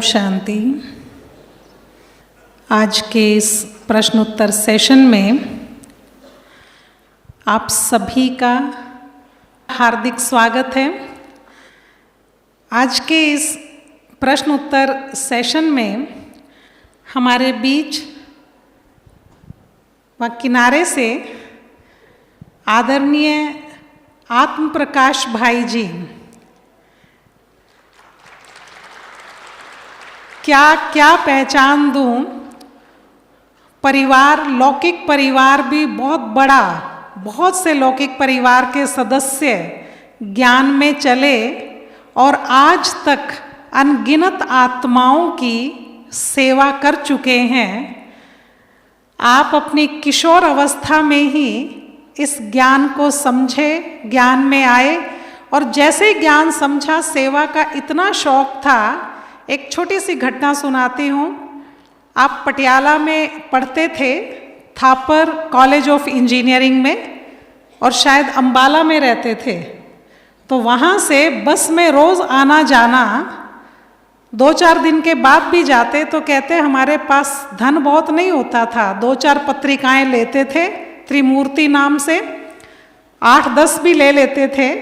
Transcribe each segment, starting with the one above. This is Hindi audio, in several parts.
शांति। आज के इस प्रश्नोत्तर सेशन में आप सभी का हार्दिक स्वागत है। आज के इस प्रश्नोत्तर सेशन में हमारे बीच व किनारे से आदरणीय आत्म प्रकाश भाई जी क्या पहचान दूं, परिवार लौकिक परिवार भी बहुत बड़ा, बहुत से लौकिक परिवार के सदस्य ज्ञान में चले और आज तक अनगिनत आत्माओं की सेवा कर चुके हैं। आप अपनी किशोर अवस्था में ही इस ज्ञान को समझे, ज्ञान में आए और जैसे ज्ञान समझा, सेवा का इतना शौक था। एक छोटी सी घटना सुनाती हूँ। आप पटियाला में पढ़ते थे, थापर कॉलेज ऑफ इंजीनियरिंग में, और शायद अंबाला में रहते थे। तो वहाँ से बस में रोज़ आना जाना, 2-4 दिन के बाद भी जाते तो कहते हमारे पास धन बहुत नहीं होता था। 2-4 पत्रिकाएं लेते थे त्रिमूर्ति नाम से, 8-10 भी ले लेते थे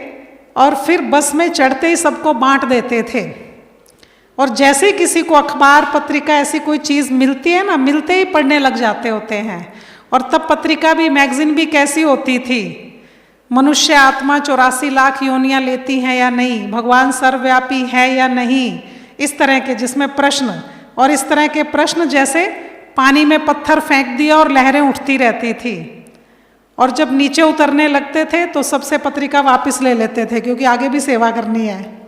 और फिर बस में चढ़ते ही सबको बांट देते थे। और जैसे किसी को अखबार पत्रिका ऐसी कोई चीज़ मिलती है ना, मिलते ही पढ़ने लग जाते होते हैं। और तब पत्रिका भी, मैगजीन भी कैसी होती थी, मनुष्य आत्मा 84 लाख योनियां लेती हैं या नहीं, भगवान सर्वव्यापी है या नहीं, इस तरह के, जिसमें प्रश्न, और इस तरह के प्रश्न जैसे पानी में पत्थर फेंक दिया और लहरें उठती रहती थी। और जब नीचे उतरने लगते थे तो सबसे पत्रिका वापस ले लेते थे, क्योंकि आगे भी सेवा करनी है।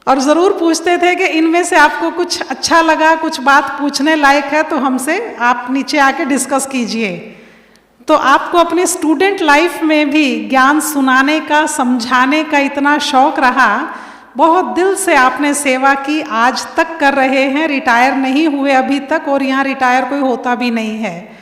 और ज़रूर पूछते थे कि इनमें से आपको कुछ अच्छा लगा, कुछ बात पूछने लायक है तो हमसे आप नीचे आके डिस्कस कीजिए। तो आपको अपने स्टूडेंट लाइफ में भी ज्ञान सुनाने का, समझाने का इतना शौक रहा, बहुत दिल से आपने सेवा की, आज तक कर रहे हैं, रिटायर नहीं हुए अभी तक, और यहाँ रिटायर कोई होता भी नहीं है।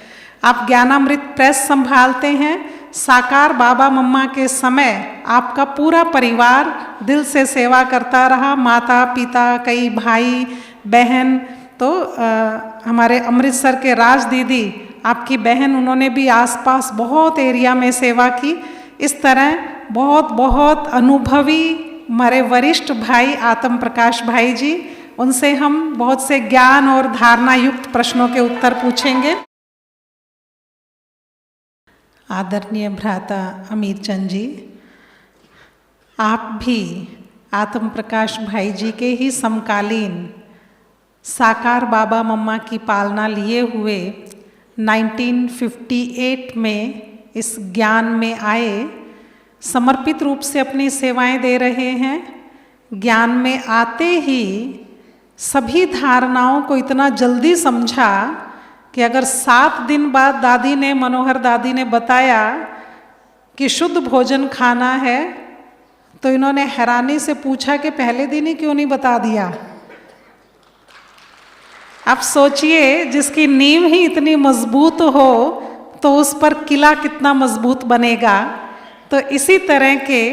आप ज्ञानामृत प्रेस संभालते हैं। साकार बाबा मम्मा के समय आपका पूरा परिवार दिल से सेवा करता रहा, माता पिता, कई भाई बहन। तो हमारे अमृतसर के राज दीदी, आपकी बहन, उन्होंने भी आसपास बहुत एरिया में सेवा की। इस तरह बहुत बहुत अनुभवी हमारे वरिष्ठ भाई आत्म प्रकाश भाई जी, उनसे हम बहुत से ज्ञान और धारणा युक्त प्रश्नों के उत्तर पूछेंगे। आदरणीय भ्राता अमीर चंद जी, आप भी आत्म प्रकाश भाई जी के ही समकालीन साकार बाबा मम्मा की पालना लिए हुए 1958 में इस ज्ञान में आए, समर्पित रूप से अपनी सेवाएं दे रहे हैं। ज्ञान में आते ही सभी धारणाओं को इतना जल्दी समझा कि अगर 7 दिन बाद दादी ने, मनोहर दादी ने बताया कि शुद्ध भोजन खाना है, तो इन्होंने हैरानी से पूछा कि पहले दिन ही क्यों नहीं बता दिया। आप सोचिए, जिसकी नींव ही इतनी मजबूत हो तो उस पर किला कितना मजबूत बनेगा। तो इसी तरह के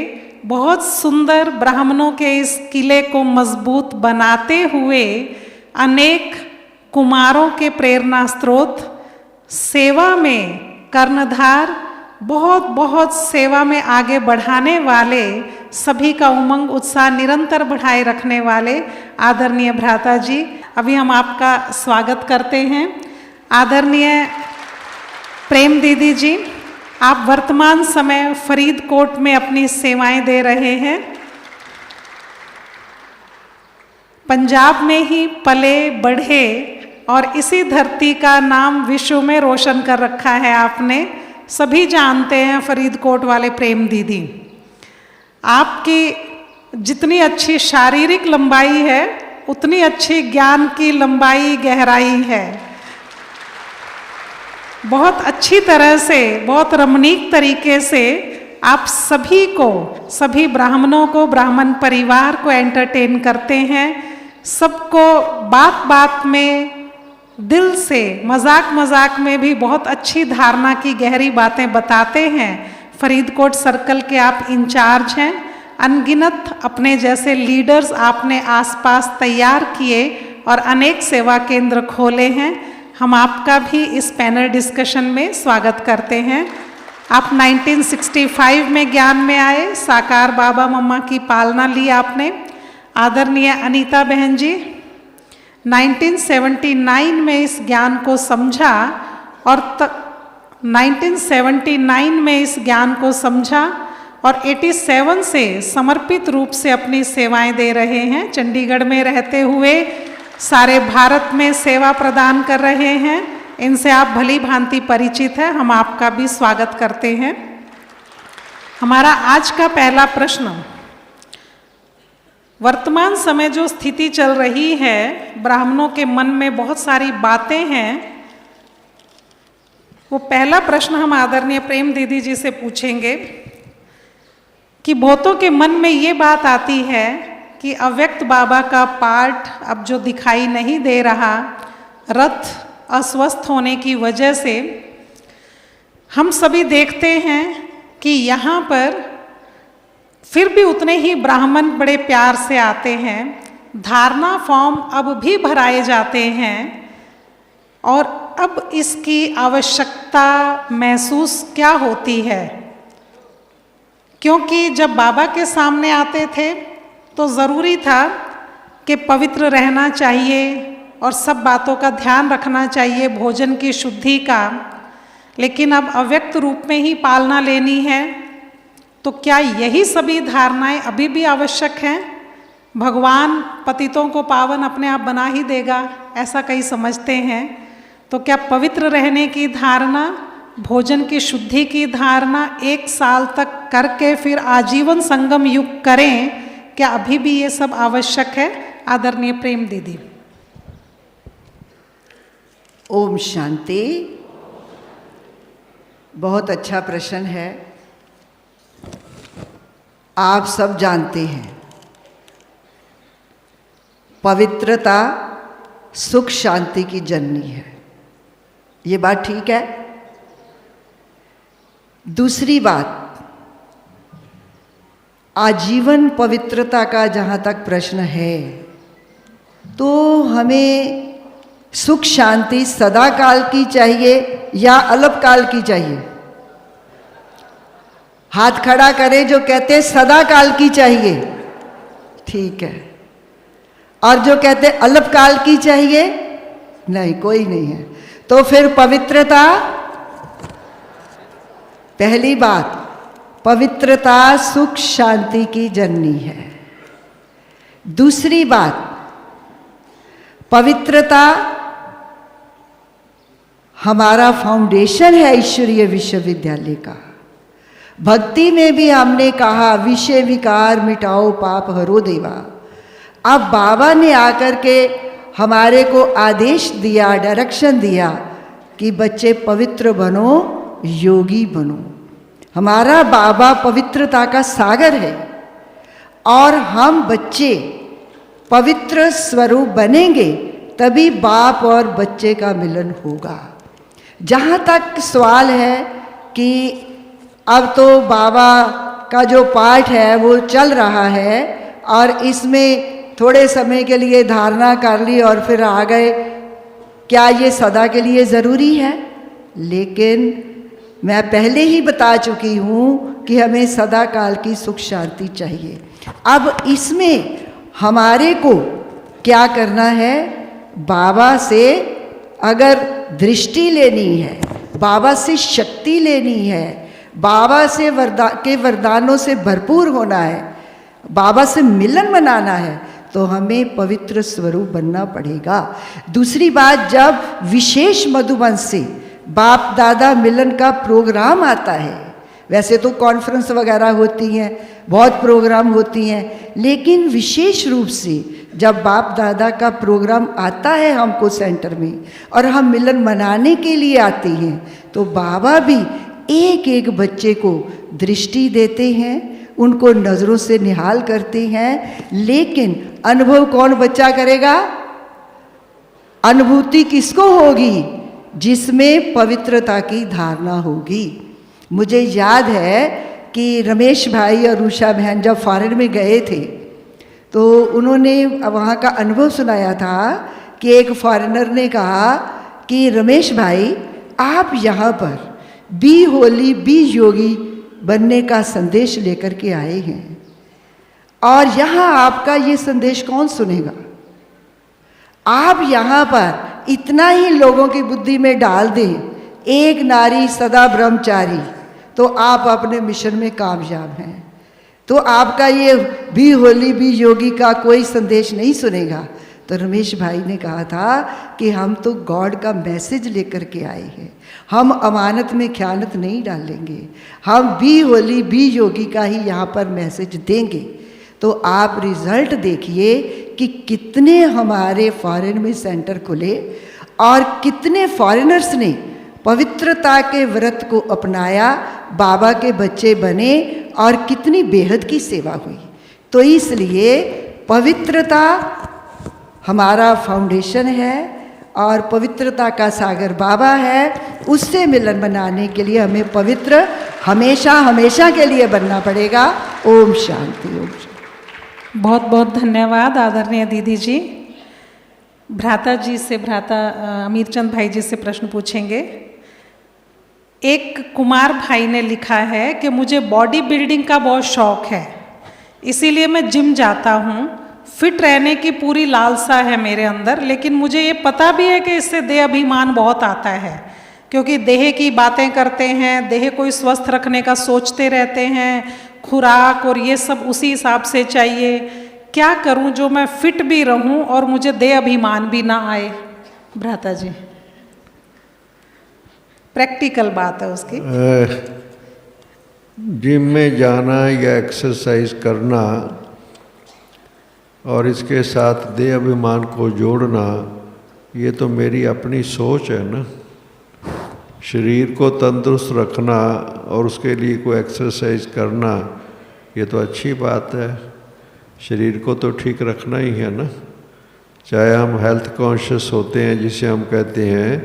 बहुत सुंदर ब्राह्मणों के इस किले को मजबूत बनाते हुए अनेक कुमारों के प्रेरणा स्रोत, सेवा में कर्णधार, बहुत बहुत सेवा में आगे बढ़ाने वाले, सभी का उमंग उत्साह निरंतर बढ़ाए रखने वाले आदरणीय भ्राता जी, अभी हम आपका स्वागत करते हैं। आदरणीय प्रेम दीदी जी, आप वर्तमान समय फरीदकोट में अपनी सेवाएं दे रहे हैं। पंजाब में ही पले बढ़े और इसी धरती का नाम विश्व में रोशन कर रखा है आपने। सभी जानते हैं फरीदकोट वाले प्रेम दीदी। आपकी जितनी अच्छी शारीरिक लंबाई है, उतनी अच्छी ज्ञान की लंबाई, गहराई है। बहुत अच्छी तरह से, बहुत रमणीक तरीके से आप सभी को, सभी ब्राह्मणों को, ब्राह्मण परिवार को एंटरटेन करते हैं। सबको बात बात में, दिल से, मजाक मजाक में भी बहुत अच्छी धारणा की गहरी बातें बताते हैं। फरीदकोट सर्कल के आप इंचार्ज हैं। अनगिनत अपने जैसे लीडर्स आपने आसपास तैयार किए और अनेक सेवा केंद्र खोले हैं। हम आपका भी इस पैनल डिस्कशन में स्वागत करते हैं। आप 1965 में ज्ञान में आए, साकार बाबा मम्मा की पालना ली आपने। आदरणीय अनीता बहन जी 1979 में इस ज्ञान को समझा और 1979 में इस ज्ञान को समझा और 87 से समर्पित रूप से अपनी सेवाएं दे रहे हैं। चंडीगढ़ में रहते हुए सारे भारत में सेवा प्रदान कर रहे हैं। इनसे आप भली भांति परिचित हैं। हम आपका भी स्वागत करते हैं। हमारा आज का पहला प्रश्न, वर्तमान समय जो स्थिति चल रही है, ब्राह्मणों के मन में बहुत सारी बातें हैं। वो पहला प्रश्न हम आदरणीय प्रेम दीदी जी से पूछेंगे कि बहुतों के मन में ये बात आती है कि अव्यक्त बाबा का पाठ अब जो दिखाई नहीं दे रहा, रथ अस्वस्थ होने की वजह से हम सभी देखते हैं कि यहाँ पर फिर भी उतने ही ब्राह्मण बड़े प्यार से आते हैं। धारणा फॉर्म अब भी भराए जाते हैं और अब इसकी आवश्यकता महसूस क्या होती है? क्योंकि जब बाबा के सामने आते थे तो ज़रूरी था कि पवित्र रहना चाहिए और सब बातों का ध्यान रखना चाहिए, भोजन की शुद्धि का। लेकिन अब अव्यक्त रूप में ही पालना लेनी है, तो क्या यही सभी धारणाएं अभी भी आवश्यक हैं? भगवान पतितों को पावन अपने आप बना ही देगा, ऐसा कई समझते हैं। तो क्या पवित्र रहने की धारणा, भोजन की शुद्धि की धारणा 1 साल तक करके फिर आजीवन संगम युग करें, क्या अभी भी ये सब आवश्यक है? आदरणीय प्रेम दीदी। ओम शांति। बहुत अच्छा प्रश्न है। आप सब जानते हैं पवित्रता सुख शांति की जननी है, ये बात ठीक है। दूसरी बात, आजीवन पवित्रता का जहाँ तक प्रश्न है, तो हमें सुख शांति सदा काल की चाहिए या अल्पकाल की चाहिए? हाथ खड़ा करें जो कहते सदा काल की चाहिए, ठीक है। और जो कहते अल्पकाल की चाहिए, नहीं, कोई नहीं है। तो फिर पवित्रता, पहली बात, पवित्रता सुख शांति की जननी है। दूसरी बात, पवित्रता हमारा फाउंडेशन है ईश्वरीय विश्वविद्यालय का। भक्ति में भी हमने कहा विषय विकार मिटाओ पाप हरो देवा। अब बाबा ने आकर के हमारे को आदेश दिया, डायरेक्शन दिया कि बच्चे पवित्र बनो, योगी बनो। हमारा बाबा पवित्रता का सागर है और हम बच्चे पवित्र स्वरूप बनेंगे तभी बाप और बच्चे का मिलन होगा। जहाँ तक सवाल है कि अब तो बाबा का जो पाठ है वो चल रहा है और इसमें थोड़े समय के लिए धारणा कर ली और फिर आ गए, क्या ये सदा के लिए ज़रूरी है? लेकिन मैं पहले ही बता चुकी हूँ कि हमें सदा काल की सुख शांति चाहिए। अब इसमें हमारे को क्या करना है? बाबा से अगर दृष्टि लेनी है, बाबा से शक्ति लेनी है, बाबा से वरदानों से भरपूर होना है, बाबा से मिलन मनाना है, तो हमें पवित्र स्वरूप बनना पड़ेगा। दूसरी बात, जब विशेष मधुबन से बाप दादा मिलन का प्रोग्राम आता है, वैसे तो कॉन्फ्रेंस वगैरह होती हैं, बहुत प्रोग्राम होती हैं, लेकिन विशेष रूप से जब बाप दादा का प्रोग्राम आता है हमको सेंटर में और हम मिलन मनाने के लिए आते हैं, तो बाबा भी एक एक बच्चे को दृष्टि देते हैं, उनको नज़रों से निहाल करते हैं। लेकिन अनुभव कौन बच्चा करेगा? अनुभूति किसको होगी? जिसमें पवित्रता की धारणा होगी। मुझे याद है कि रमेश भाई और उषा बहन जब फॉरेन में गए थे तो उन्होंने वहाँ का अनुभव सुनाया था कि एक फॉरेनर ने कहा कि रमेश भाई आप यहाँ पर बी होली बी योगी बनने का संदेश लेकर के आए हैं और यहाँ आपका ये संदेश कौन सुनेगा। आप यहाँ पर इतना ही लोगों की बुद्धि में डाल दें, एक नारी सदा ब्रह्मचारी, तो आप अपने मिशन में कामयाब हैं। तो आपका ये भी होली भी योगी का कोई संदेश नहीं सुनेगा। तो रमेश भाई ने कहा था कि हम तो गॉड का मैसेज लेकर के आए हैं, हम अमानत में ख्यानत नहीं डालेंगे, हम भी होली भी योगी का ही यहाँ पर मैसेज देंगे। तो आप रिजल्ट देखिए कि कितने हमारे फॉरेन में सेंटर खुले और कितने फॉरेनर्स ने पवित्रता के व्रत को अपनाया, बाबा के बच्चे बने और कितनी बेहद की सेवा हुई। तो इसलिए पवित्रता हमारा फाउंडेशन है और पवित्रता का सागर बाबा है। उससे मिलन बनाने के लिए हमें पवित्र हमेशा हमेशा के लिए बनना पड़ेगा। ओम शांति, ओम शांति। बहुत बहुत धन्यवाद आदरणीय दीदी जी। भ्राता जी से, भ्राता अमीरचंद भाई जी से प्रश्न पूछेंगे। एक कुमार भाई ने लिखा है कि मुझे बॉडी बिल्डिंग का बहुत शौक है, इसीलिए मैं जिम जाता हूँ, फिट रहने की पूरी लालसा है मेरे अंदर, लेकिन मुझे ये पता भी है कि इससे देह अभिमान बहुत आता है, क्योंकि देह की बातें करते हैं, देह को स्वस्थ रखने का सोचते रहते हैं, खुराक और ये सब उसी हिसाब से चाहिए। क्या करूं जो मैं फिट भी रहूं और मुझे देह अभिमान भी ना आए? भ्राता जी, प्रैक्टिकल बात है उसकी। जिम में जाना या एक्सरसाइज करना और इसके साथ देह अभिमान को जोड़ना, ये तो मेरी अपनी सोच है ना। शरीर को तंदुरुस्त रखना और उसके लिए कोई एक्सरसाइज करना, ये तो अच्छी बात है। शरीर को तो ठीक रखना ही है ना। चाहे हम हेल्थ कॉन्शियस होते हैं जिसे हम कहते हैं,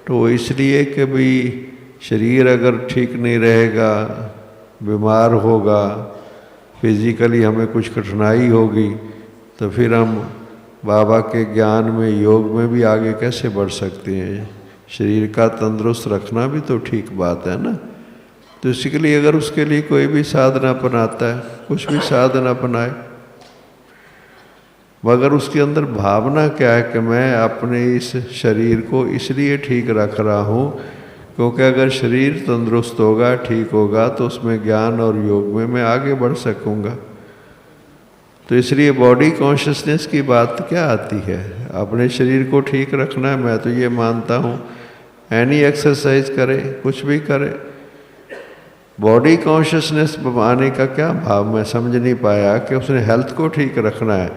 तो इसलिए कि भाई शरीर अगर ठीक नहीं रहेगा, बीमार होगा, फिजिकली हमें कुछ कठिनाई होगी, तो फिर हम बाबा के ज्ञान में, योग में भी आगे कैसे बढ़ सकते हैं। शरीर का तंदुरुस्त रखना भी तो ठीक बात है ना। तो इसके लिए अगर उसके लिए कोई भी साधना अपनाता है, कुछ भी साधना अपनाए, मगर उसके अंदर भावना क्या है कि मैं अपने इस शरीर को इसलिए ठीक रख रहा हूँ क्योंकि अगर शरीर तंदुरुस्त होगा, ठीक होगा, तो उसमें ज्ञान और योग में मैं आगे बढ़ सकूँगा। तो इसलिए बॉडी कॉन्शियसनेस की बात क्या आती है, अपने शरीर को ठीक रखना है। मैं तो ये मानता हूँ एनी एक्सरसाइज करे, कुछ भी करे, बॉडी कॉन्शियसनेस आने का क्या भाव मैं समझ नहीं पाया कि उसने हेल्थ को ठीक रखना है।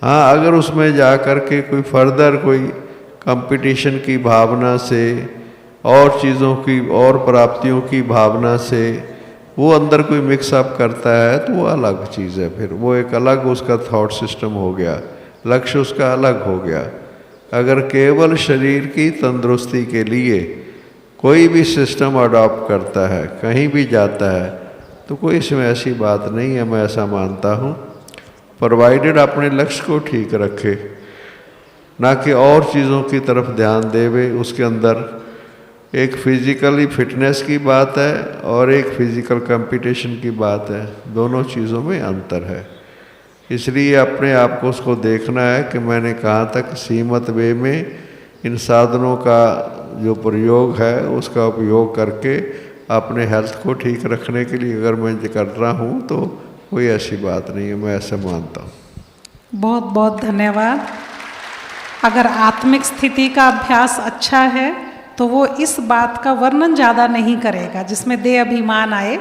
हाँ, अगर उसमें जा कर के कोई फर्दर कोई कंपटीशन की भावना से और चीज़ों की और प्राप्तियों की भावना से वो अंदर कोई मिक्सअप करता है, तो वो अलग चीज़ है। फिर वो एक अलग उसका थॉट सिस्टम हो गया, लक्ष्य उसका अलग हो गया। अगर केवल शरीर की तंदुरुस्ती के लिए कोई भी सिस्टम अडॉप्ट करता है, कहीं भी जाता है, तो कोई इसमें ऐसी बात नहीं है, मैं ऐसा मानता हूँ। प्रोवाइडेड अपने लक्ष्य को ठीक रखे, ना कि और चीज़ों की तरफ ध्यान देवे। उसके अंदर एक फिजिकली फिटनेस की बात है और एक फिजिकल कंपटीशन की बात है, दोनों चीज़ों में अंतर है। इसलिए अपने आप को उसको देखना है कि मैंने कहाँ तक सीमित वे में इन साधनों का जो प्रयोग है उसका उपयोग करके अपने हेल्थ को ठीक रखने के लिए अगर मैं कर रहा हूँ, तो कोई ऐसी बात नहीं है, मैं ऐसा मानता हूँ। बहुत बहुत धन्यवाद। अगर आत्मिक स्थिति का अभ्यास अच्छा है तो वो इस बात का वर्णन ज़्यादा नहीं करेगा जिसमें देह अभिमान आए।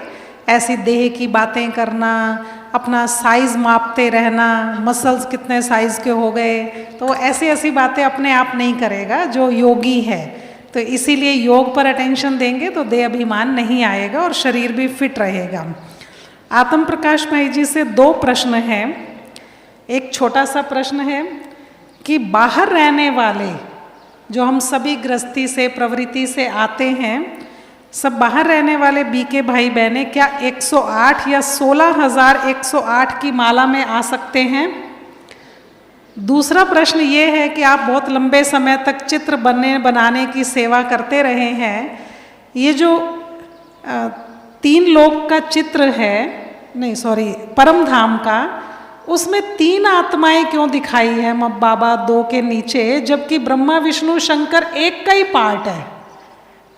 ऐसी देह की बातें करना, अपना साइज़ मापते रहना, मसल्स कितने साइज़ के हो गए, तो ऐसी ऐसी बातें अपने आप नहीं करेगा जो योगी है। तो इसीलिए योग पर अटेंशन देंगे तो देह अभिमान नहीं आएगा और शरीर भी फिट रहेगा। आत्म प्रकाश भाई जी से 2 प्रश्न हैं। एक छोटा सा प्रश्न है कि बाहर रहने वाले जो हम सभी गृहस्थी से, प्रवृत्ति से आते हैं, सब बाहर रहने वाले बीके भाई बहनें क्या 108 या 16,108 की माला में आ सकते हैं? दूसरा प्रश्न ये है कि आप बहुत लंबे समय तक चित्र बनाने की सेवा करते रहे हैं। ये जो 3 लोक का चित्र है, नहीं सॉरी, परम धाम का, उसमें 3 आत्माएं क्यों दिखाई है बाबा 2 के नीचे, जबकि ब्रह्मा विष्णु शंकर एक का ही पार्ट है?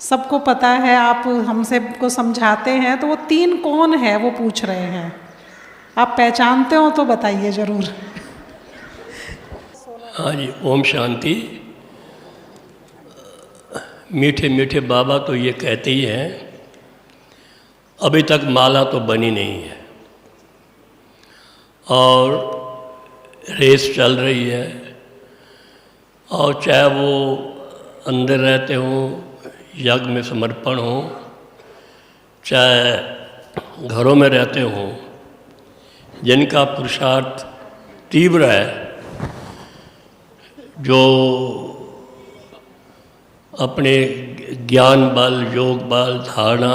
सबको पता है, आप हमसे को समझाते हैं, तो वो 3 कौन है वो पूछ रहे हैं। आप पहचानते हो तो बताइए जरूर। हाँ जी, ओम शांति। मीठे मीठे बाबा तो ये कहते ही हैं, अभी तक माला तो बनी नहीं है और रेस चल रही है, और चाहे वो अंदर रहते हों, यज्ञ में समर्पण हो, चाहे घरों में रहते हों, जिनका पुरुषार्थ तीव्र है, जो अपने ज्ञान बल, योग बल, धारणा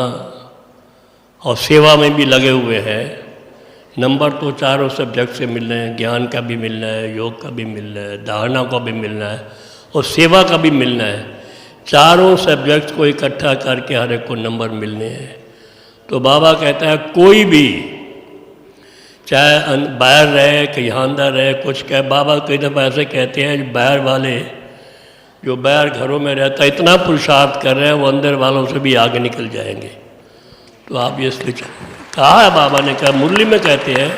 और सेवा में भी लगे हुए हैं। नंबर तो चारों सब्जेक्ट से मिल रहे हैं, ज्ञान का भी मिलना है, योग का भी मिलना है, धारणा का भी मिलना है और सेवा का भी मिलना है। चारों सब्जेक्ट को इकट्ठा करके हर एक को नंबर मिलने हैं। तो बाबा कहता है कोई भी चाहे बाहर रहे कहीं अंदर रहे, कुछ कहे, बाबा कई दफ़ा ऐसे कहते हैं बाहर वाले जो बाहर घरों में रहता है इतना पुरुषार्थ कर रहे हैं, वो अंदर वालों से भी आगे निकल जाएंगे। तो आप ये इसलिए कहा है, बाबा ने कहा, मुरली में कहते हैं,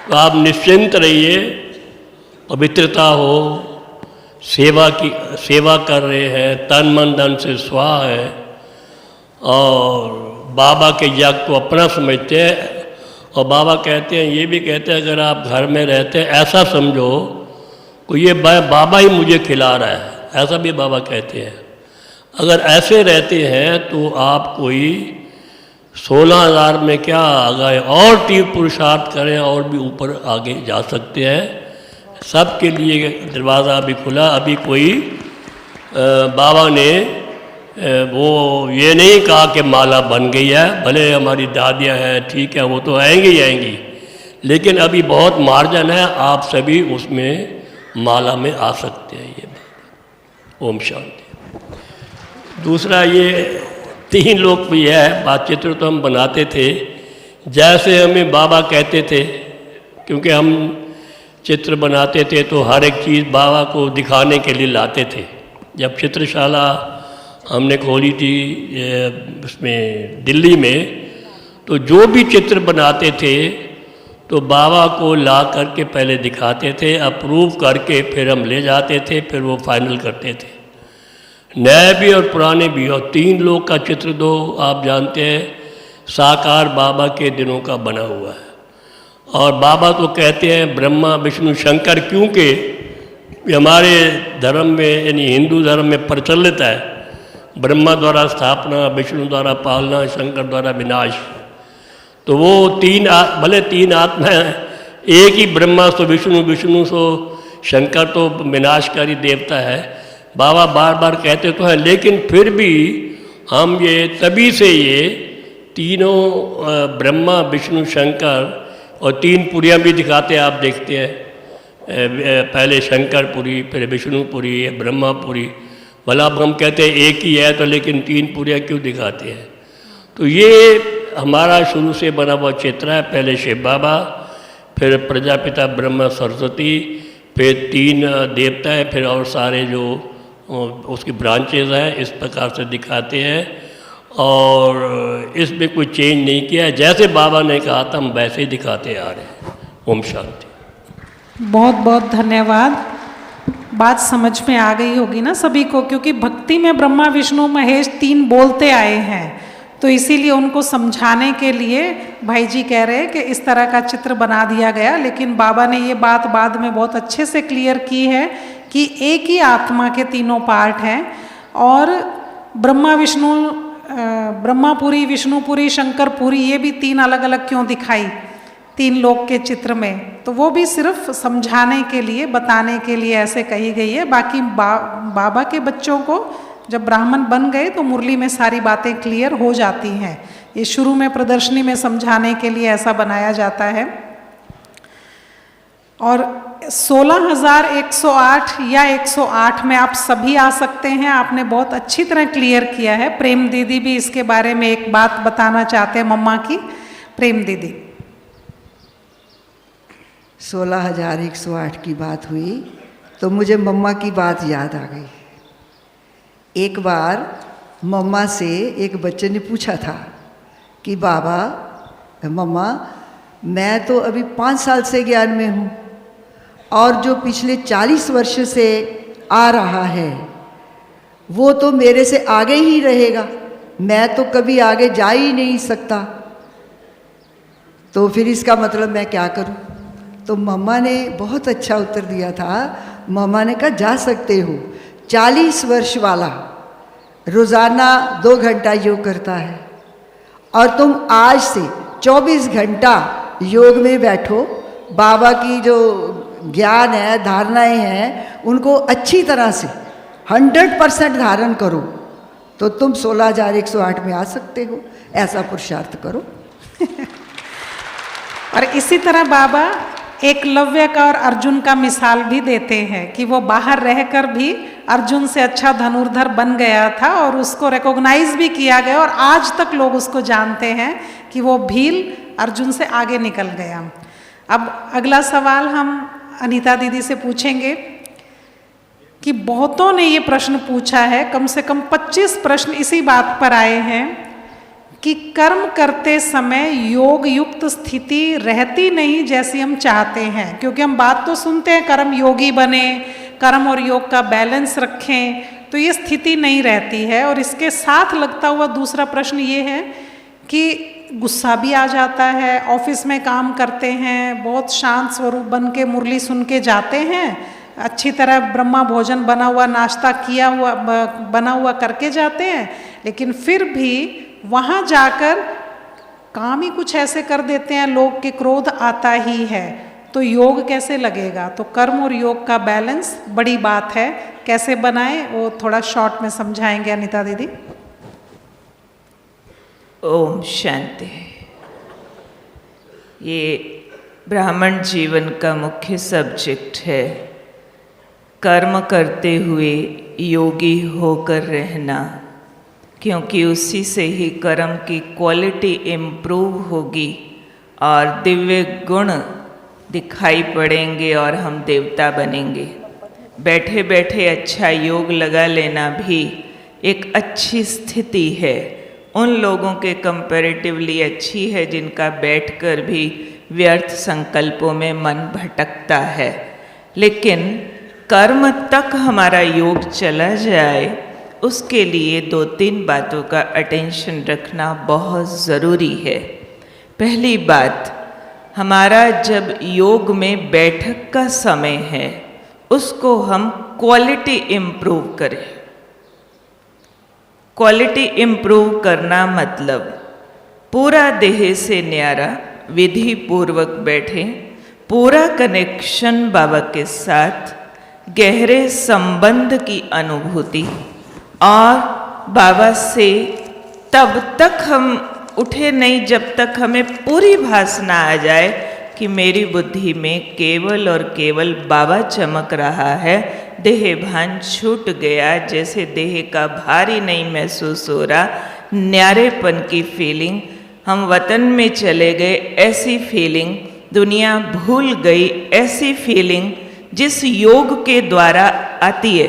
तो आप निश्चिंत रहिए, पवित्रता हो, सेवा कर रहे हैं, तन मन धन से स्वाहा है और बाबा के यज्ञ को अपना समझते हैं। और बाबा कहते हैं, ये भी कहते हैं, अगर आप घर में रहते हैं ऐसा समझो कि ये बाबा ही मुझे खिला रहा है, ऐसा भी बाबा कहते हैं। अगर ऐसे रहते हैं तो आप कोई 16,000 में क्या आ गए, और तीव्र पुरुषार्थ करें और भी ऊपर आगे जा सकते हैं। सबके लिए दरवाज़ा अभी खुला। अभी कोई बाबा ने वो ये नहीं कहा कि माला बन गई है, भले हमारी दादियाँ हैं, ठीक है, वो तो आएंगी ही आएंगी, लेकिन अभी बहुत मार्जिन है, आप सभी उसमें माला में आ सकते हैं। ये ओम शांति। दूसरा ये 3 लोक भी है, बातचित्र तो हम बनाते थे, जैसे हमें बाबा कहते थे, क्योंकि हम चित्र बनाते थे तो हर एक चीज़ बाबा को दिखाने के लिए लाते थे। जब चित्रशाला हमने खोली थी उसमें दिल्ली में, तो जो भी चित्र बनाते थे तो बाबा को ला करके पहले दिखाते थे, अप्रूव करके फिर हम ले जाते थे, फिर वो फाइनल करते थे। नए भी और पुराने भी। और 3 लोग का चित्र दो आप जानते हैं, साकार बाबा के दिनों का बना हुआ है। और बाबा तो कहते हैं ब्रह्मा विष्णु शंकर, क्योंकि हमारे धर्म में यानी हिंदू धर्म में प्रचलित है, ब्रह्मा द्वारा स्थापना, विष्णु द्वारा पालना, शंकर द्वारा विनाश। तो वो भले 3 आत्मा हैं, एक ही ब्रह्मा सो विष्णु, विष्णु सो शंकर, तो विनाशकारी देवता है। बाबा बार बार कहते तो हैं, लेकिन फिर भी हम ये तभी से ये तीनों ब्रह्मा विष्णु शंकर और 3 पुरियाँ भी दिखाते हैं। आप देखते हैं पहले शंकरपुरी, फिर विष्णुपुरी, ब्रह्मापुरी। भला अब हम कहते हैं एक ही है, तो लेकिन 3 पुरियाँ क्यों दिखाते हैं? तो ये हमारा शुरू से बना हुआ चित्र है। पहले शिव बाबा, फिर प्रजापिता ब्रह्मा सरस्वती, फिर 3 देवता है, फिर और सारे जो उसकी ब्रांचेज हैं, इस प्रकार से दिखाते हैं। और इसमें कोई चेंज नहीं किया है, जैसे बाबा ने कहा था हम वैसे ही दिखाते आ रहे हैं। ओम शांति। बहुत बहुत धन्यवाद। बात समझ में आ गई होगी ना सभी को, क्योंकि भक्ति में ब्रह्मा विष्णु महेश 3 बोलते आए हैं, तो इसीलिए उनको समझाने के लिए भाई जी कह रहे हैं कि इस तरह का चित्र बना दिया गया। लेकिन बाबा ने ये बात बाद में बहुत अच्छे से क्लियर की है कि एक ही आत्मा के 3 पार्ट हैं। और ब्रह्मापुरी, विष्णुपुरी, शंकरपुरी, ये भी 3 अलग अलग क्यों दिखाई 3 लोक के चित्र में, तो वो भी सिर्फ समझाने के लिए, बताने के लिए ऐसे कही गई है। बाकी बाबा के बच्चों को जब ब्राह्मण बन गए तो मुरली में सारी बातें क्लियर हो जाती हैं। ये शुरू में प्रदर्शनी में समझाने के लिए ऐसा बनाया जाता है। और 16,108 या 108 में आप सभी आ सकते हैं। आपने बहुत अच्छी तरह क्लियर किया है। प्रेम दीदी भी इसके बारे में एक बात बताना चाहते हैं मम्मा की। प्रेम दीदी। 16,108 की बात हुई तो मुझे मम्मा की बात याद आ गई। एक बार मम्मा से एक बच्चे ने पूछा था कि बाबा मम्मा मैं तो अभी 5 साल से ज्ञान में हूँ और जो पिछले 40 वर्ष से आ रहा है वो तो मेरे से आगे ही रहेगा, मैं तो कभी आगे जा ही नहीं सकता, तो फिर इसका मतलब मैं क्या करूं? तो मम्मा ने बहुत अच्छा उत्तर दिया था। मम्मा ने कहा जा सकते हो। 40 वर्ष वाला रोज़ाना 2 घंटा योग करता है और तुम आज से 24 घंटा योग में बैठो, बाबा की जो ज्ञान है, धारणाएं हैं, उनको अच्छी तरह से 100% धारण करो तो तुम 16,108 में आ सकते हो। ऐसा पुरुषार्थ करो। और इसी तरह बाबा एकलव्य का और अर्जुन का मिसाल भी देते हैं कि वो बाहर रहकर भी अर्जुन से अच्छा धनुर्धर बन गया था और उसको रिकॉग्नाइज भी किया गया और आज तक लोग उसको जानते हैं कि वो भील अर्जुन से आगे निकल गया। अब अगला सवाल हम अनीता दीदी से पूछेंगे कि बहुतों ने ये प्रश्न पूछा है, कम से कम 25 प्रश्न इसी बात पर आए हैं कि कर्म करते समय योग युक्त स्थिति रहती नहीं जैसी हम चाहते हैं। क्योंकि हम बात तो सुनते हैं कर्म योगी बने, कर्म और योग का बैलेंस रखें, तो ये स्थिति नहीं रहती है। और इसके साथ लगता हुआ दूसरा प्रश्न ये है कि गुस्सा भी आ जाता है। ऑफिस में काम करते हैं, बहुत शांत स्वरूप बन के मुरली सुन के जाते हैं, अच्छी तरह ब्रह्मा भोजन बना हुआ, नाश्ता किया हुआ, बना हुआ करके जाते हैं, लेकिन फिर भी वहाँ जाकर काम ही कुछ ऐसे कर देते हैं, लोग के क्रोध आता ही है। तो योग कैसे लगेगा? तो कर्म और योग का बैलेंस बड़ी बात है, कैसे बनाएं वो थोड़ा शॉर्ट में समझाएंगे अनीता दीदी। ओम शांति। ये ब्राह्मण जीवन का मुख्य सब्जेक्ट है, कर्म करते हुए योगी होकर रहना, क्योंकि उसी से ही कर्म की क्वालिटी इम्प्रूव होगी और दिव्य गुण दिखाई पड़ेंगे और हम देवता बनेंगे। बैठे बैठे अच्छा योग लगा लेना भी एक अच्छी स्थिति है, उन लोगों के कंपैरेटिवली अच्छी है जिनका बैठकर भी व्यर्थ संकल्पों में मन भटकता है। लेकिन कर्म तक हमारा योग चला जाए उसके लिए 2-3 बातों का अटेंशन रखना बहुत ज़रूरी है। पहली बात, हमारा जब योग में बैठक का समय है उसको हम क्वालिटी इम्प्रूव करें। क्वालिटी इम्प्रूव करना मतलब पूरा देह से न्यारा विधि पूर्वक बैठे, पूरा कनेक्शन बाबा के साथ, गहरे संबंध की अनुभूति, और बाबा से तब तक हम उठे नहीं जब तक हमें पूरी भासना आ जाए कि मेरी बुद्धि में केवल और केवल बाबा चमक रहा है। देह भान छूट गया, जैसे देह का भार ही नहीं महसूस हो रहा, न्यारेपन की फीलिंग, हम वतन में चले गए ऐसी फीलिंग, दुनिया भूल गई ऐसी फीलिंग जिस योग के द्वारा आती है,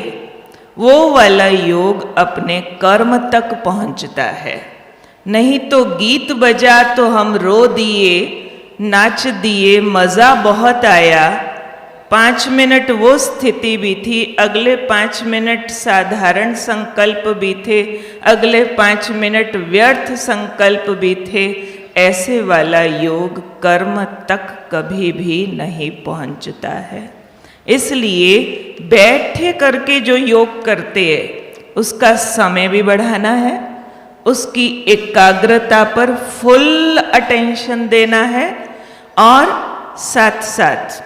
वो वाला योग अपने कर्म तक पहुंचता है। नहीं तो गीत बजा तो हम रो दिए, नाच दिए, मज़ा बहुत आया, 5 मिनट वो स्थिति भी थी, अगले 5 मिनट साधारण संकल्प भी थे, अगले 5 मिनट व्यर्थ संकल्प भी थे। ऐसे वाला योग कर्म तक कभी भी नहीं पहुंचता है। इसलिए बैठे करके जो योग करते हैं उसका समय भी बढ़ाना है, उसकी एकाग्रता पर फुल अटेंशन देना है, और साथ साथ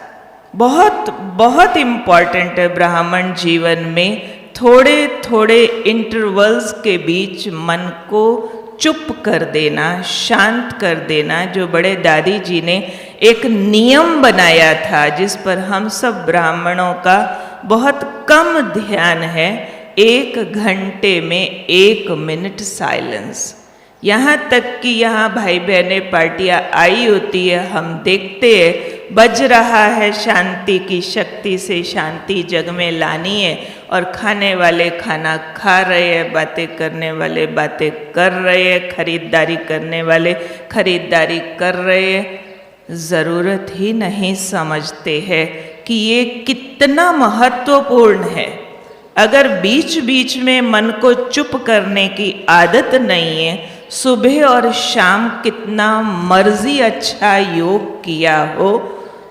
बहुत बहुत इम्पॉर्टेंट है ब्राह्मण जीवन में थोड़े थोड़े इंटरवल्स के बीच मन को चुप कर देना, शांत कर देना, जो बड़े दादी जी ने एक नियम बनाया था, जिस पर हम सब ब्राह्मणों का बहुत कम ध्यान है। 1 घंटे में 1 मिनट साइलेंस। यहाँ तक कि यहाँ भाई बहनें पार्टियाँ आई होती है, हम देखते हैं बज रहा है शांति की शक्ति से शांति जग में लानी है, और खाने वाले खाना खा रहे हैं, बातें करने वाले बातें कर रहे हैं, खरीदारी करने वाले खरीदारी कर रहे हैं। ज़रूरत ही नहीं समझते हैं कि ये कितना महत्वपूर्ण है। अगर बीच बीच में मन को चुप करने की आदत नहीं है, सुबह और शाम कितना मर्जी अच्छा योग किया हो,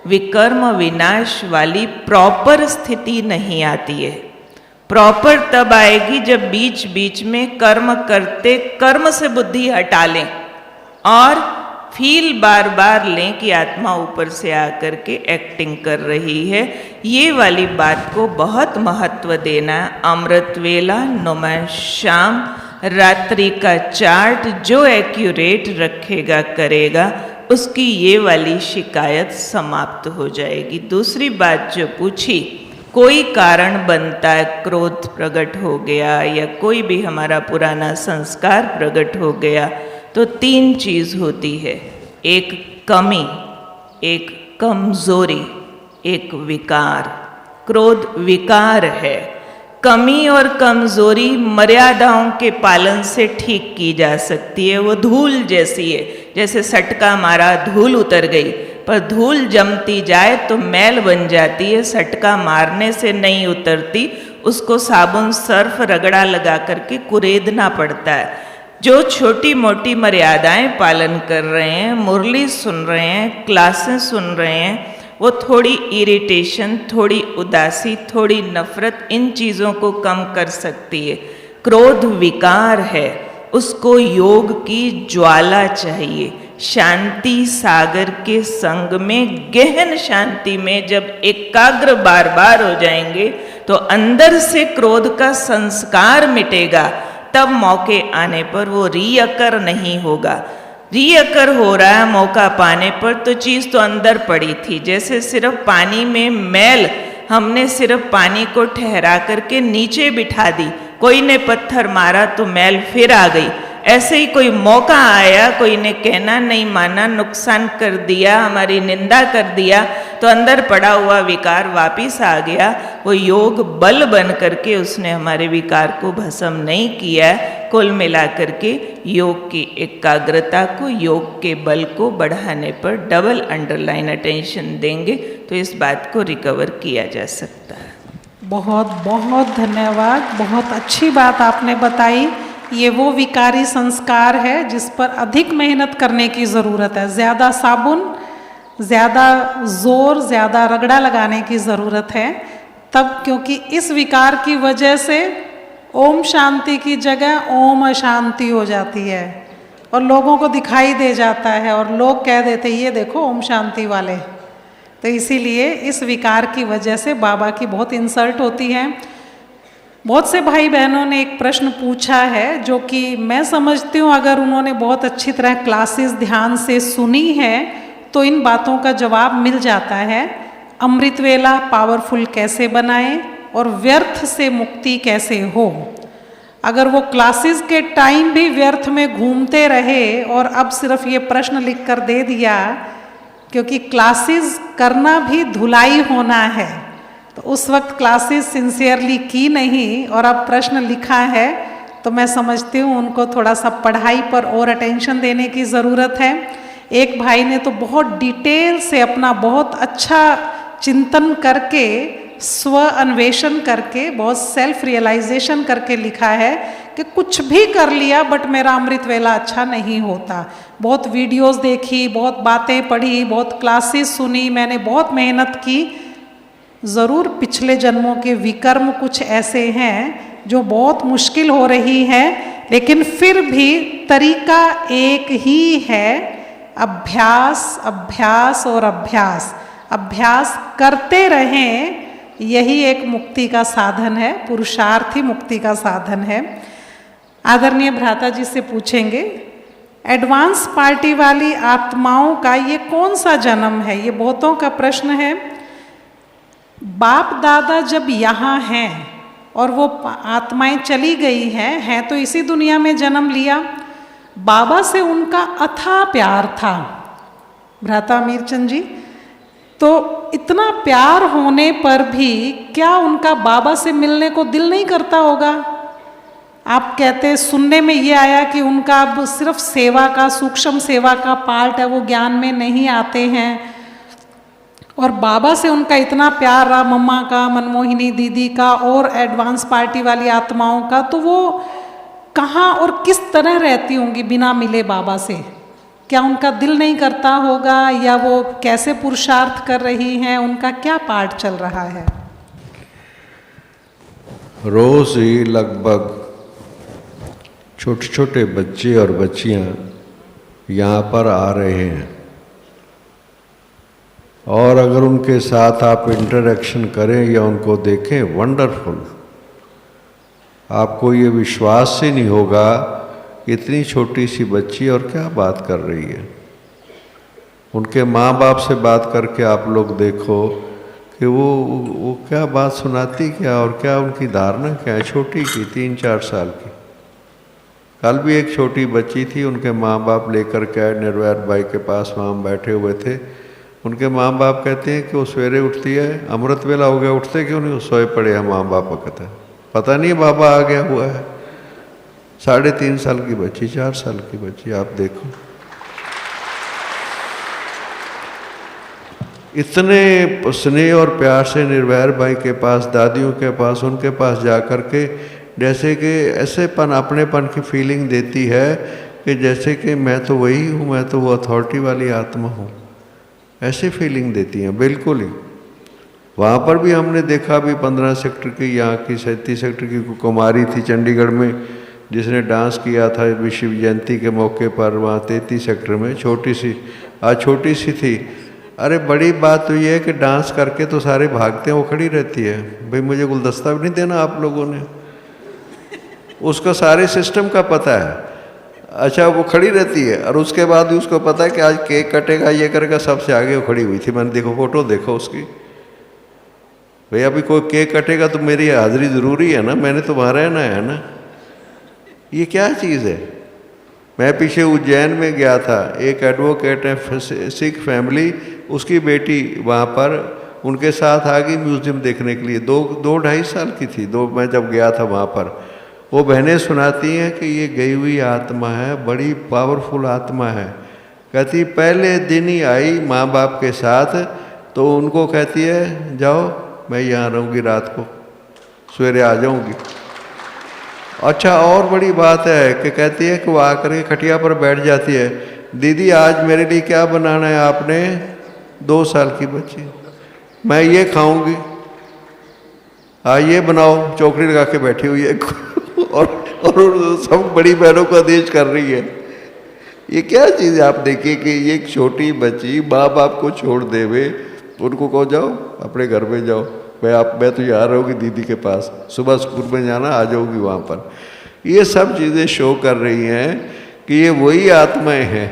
विकर्म विनाश वाली प्रॉपर स्थिति नहीं आती है। प्रॉपर तब आएगी जब बीच बीच में कर्म करते कर्म से बुद्धि हटा लें और फील बार बार लें कि आत्मा ऊपर से आकर के एक्टिंग कर रही है। ये वाली बात को बहुत महत्व देना। अमृत वेला नुमा शाम, रात्रि का चार्ट जो एक्यूरेट रखेगा करेगा, उसकी ये वाली शिकायत समाप्त हो जाएगी। दूसरी बात जो पूछी, कोई कारण बनता है, क्रोध प्रकट हो गया या कोई भी हमारा पुराना संस्कार प्रकट हो गया, तो 3 चीज़ होती है। एक कमी, एक कमजोरी, एक विकार। क्रोध विकार है। कमी और कमजोरी मर्यादाओं के पालन से ठीक की जा सकती है। वो धूल जैसी है, जैसे सटका मारा धूल उतर गई, पर धूल जमती जाए तो मैल बन जाती है, सटका मारने से नहीं उतरती, उसको साबुन सर्फ रगड़ा लगा करके कुरेदना पड़ता है। जो छोटी मोटी मर्यादाएं पालन कर रहे हैं, मुरली सुन रहे हैं, क्लासेस सुन रहे हैं, वो थोड़ी इरिटेशन, थोड़ी उदासी, थोड़ी नफरत, इन चीज़ों को कम कर सकती है। क्रोध विकार है, उसको योग की ज्वाला चाहिए। शांति सागर के संग में, गहन शांति में जब एकाग्र बार बार हो जाएंगे तो अंदर से क्रोध का संस्कार मिटेगा। तब मौके आने पर वो रीअकर नहीं होगा। रीअकर हो रहा है मौका पाने पर, तो चीज़ तो अंदर पड़ी थी। जैसे सिर्फ पानी में मैल, हमने सिर्फ पानी को ठहरा करके नीचे बिठा दी, कोई ने पत्थर मारा तो मैल फिर आ गई। ऐसे ही कोई मौका आया, कोई ने कहना नहीं माना, नुकसान कर दिया, हमारी निंदा कर दिया, तो अंदर पड़ा हुआ विकार वापिस आ गया। वो योग बल बन करके उसने हमारे विकार को भस्म नहीं किया। कुल मिला करके योग की एकाग्रता को, योग के बल को बढ़ाने पर डबल अंडरलाइन अटेंशन देंगे तो इस बात को रिकवर किया जा सकता है। बहुत बहुत धन्यवाद। बहुत अच्छी बात आपने बताई। ये वो विकारी संस्कार है जिस पर अधिक मेहनत करने की ज़रूरत है। ज़्यादा साबुन, ज़्यादा ज़ोर, ज़्यादा रगड़ा लगाने की ज़रूरत है तब, क्योंकि इस विकार की वजह से ओम शांति की जगह ओम अशांति हो जाती है और लोगों को दिखाई दे जाता है और लोग कह देते ये देखो ओम शांति वाले। तो इसीलिए इस विकार की वजह से बाबा की बहुत इंसल्ट होती है। बहुत से भाई बहनों ने एक प्रश्न पूछा है जो कि मैं समझती हूँ अगर उन्होंने बहुत अच्छी तरह क्लासेस ध्यान से सुनी है तो इन बातों का जवाब मिल जाता है। अमृत वेला पावरफुल कैसे बनाएं और व्यर्थ से मुक्ति कैसे हो। अगर वो क्लासेस के टाइम भी व्यर्थ में घूमते रहे और अब सिर्फ ये प्रश्न लिख कर दे दिया, क्योंकि क्लासेस करना भी धुलाई होना है, तो उस वक्त क्लासेस सिंसियरली की नहीं और अब प्रश्न लिखा है, तो मैं समझती हूँ उनको थोड़ा सा पढ़ाई पर और अटेंशन देने की ज़रूरत है। एक भाई ने तो बहुत डिटेल से अपना बहुत अच्छा चिंतन करके, स्व अन्वेषण करके, बहुत सेल्फ रियलाइजेशन करके लिखा है कि कुछ भी कर लिया बट मेरा अमृत वेला अच्छा नहीं होता। बहुत वीडियोस देखी, बहुत बातें पढ़ी, बहुत क्लासेस सुनी, मैंने बहुत मेहनत की। ज़रूर पिछले जन्मों के विकर्म कुछ ऐसे हैं जो बहुत मुश्किल हो रही है, लेकिन फिर भी तरीका एक ही है, अभ्यास, अभ्यास और अभ्यास। अभ्यास करते रहें, यही एक मुक्ति का साधन है, पुरुषार्थ ही मुक्ति का साधन है। आदरणीय भ्राता जी से पूछेंगे, एडवांस पार्टी वाली आत्माओं का ये कौन सा जन्म है? ये बहुतों का प्रश्न है। बाप दादा जब यहाँ हैं और वो आत्माएं चली गई हैं तो इसी दुनिया में जन्म लिया। बाबा से उनका अथाह प्यार था, भ्राता मीरचंद जी। तो इतना प्यार होने पर भी क्या उनका बाबा से मिलने को दिल नहीं करता होगा? आप कहते, सुनने में ये आया कि उनका अब सिर्फ सेवा का, सूक्ष्म सेवा का पार्ट है, वो ज्ञान में नहीं आते हैं। और बाबा से उनका इतना प्यार रहा, मम्मा का, मनमोहिनी दीदी का और एडवांस पार्टी वाली आत्माओं का, तो वो कहाँ और किस तरह रहती होंगी बिना मिले बाबा से? क्या उनका दिल नहीं करता होगा, या वो कैसे पुरुषार्थ कर रही हैं? उनका क्या पार्ट चल रहा है? रोज ही लगभग छोटे छोटे बच्चे और बच्चियां यहाँ पर आ रहे हैं, और अगर उनके साथ आप इंटरेक्शन करें या उनको देखें, वंडरफुल। आपको ये विश्वास ही नहीं होगा इतनी छोटी सी बच्ची और क्या बात कर रही है। उनके माँ बाप से बात करके आप लोग देखो कि वो क्या बात सुनाती क्या, और क्या उनकी धारणा क्या है। छोटी की 3-4 साल की। कल भी एक छोटी बच्ची थी, उनके माँ बाप लेकर के आए निर्वैर भाई के पास, वहाँ हम बैठे हुए थे। उनके माँ बाप कहते हैं कि वो सवेरे उठती है, अमृत वेला हो गया, उठते क्यों नहीं? वो सोए पड़े हैं। माँ बाप कहते हैं पता नहीं बाबा आ गया हुआ है। 3.5 साल की बच्ची, 4 साल की बच्ची, आप देखो। इतने स्नेह और प्यार से निर्वैर भाई के पास, दादियों के पास, उनके पास जा कर के जैसे कि ऐसेपन, अपनेपन की फीलिंग देती है कि जैसे कि मैं तो वही हूँ, मैं तो वो अथॉरिटी वाली आत्मा हूँ, ऐसे फीलिंग देती हैं बिल्कुल ही। वहाँ पर भी हमने देखा, भी 15 सेक्टर की, यहाँ की 37 सेक्टर की कुमारी थी चंडीगढ़ में, जिसने डांस किया था विश्व जयंती के मौके पर, वहाँ 33 सेक्टर में, छोटी सी, आज छोटी सी थी। अरे बड़ी बात तो ये है कि डांस करके तो सारे भागते हैं, वो खड़ी रहती है, भाई मुझे गुलदस्ता भी नहीं देना आप लोगों ने। उसका सारे सिस्टम का पता है। अच्छा, वो खड़ी रहती है और उसके बाद भी उसको पता है कि आज केक कटेगा, ये करेगा, सबसे आगे वो खड़ी हुई थी। मैंने देखो फोटो, देखो उसकी। भैया अभी कोई केक कटेगा तो मेरी हाजिरी ज़रूरी है ना, मैंने तो वहाँ रहना है ना। ये क्या चीज़ है? मैं पीछे उज्जैन में गया था, एक एडवोकेट है, सिख फैमिली, उसकी बेटी वहाँ पर उनके साथ आ गई म्यूज़ियम देखने के लिए। 2-2.5 साल की थी, मैं जब गया था वहाँ पर। वो बहनें सुनाती हैं कि ये गई हुई आत्मा है, बड़ी पावरफुल आत्मा है। कहती पहले दिन ही आई माँ बाप के साथ, तो उनको कहती है जाओ, मैं यहाँ रहूँगी रात को, सवेरे आ जाऊँगी। अच्छा, और बड़ी बात है कि कहती है कि वो आकर के खटिया पर बैठ जाती है, दीदी आज मेरे लिए क्या बनाना है आपने? 2 साल की बच्ची, मैं ये खाऊंगी, ये बनाओ, चौकड़ी लगा के बैठी हुई है और सब बड़ी बहनों को आदेश कर रही है। ये क्या चीज़ है? आप देखिए कि ये एक छोटी बच्ची माँ बाप को छोड़ देवे, उनको कहो जाओ अपने घर में जाओ, मैं तो यहाँ रहूँगी दीदी के पास, सुबह स्कूल में जाना, आ जाऊँगी वहाँ पर। ये सब चीज़ें शो कर रही हैं कि ये वही आत्माएं हैं,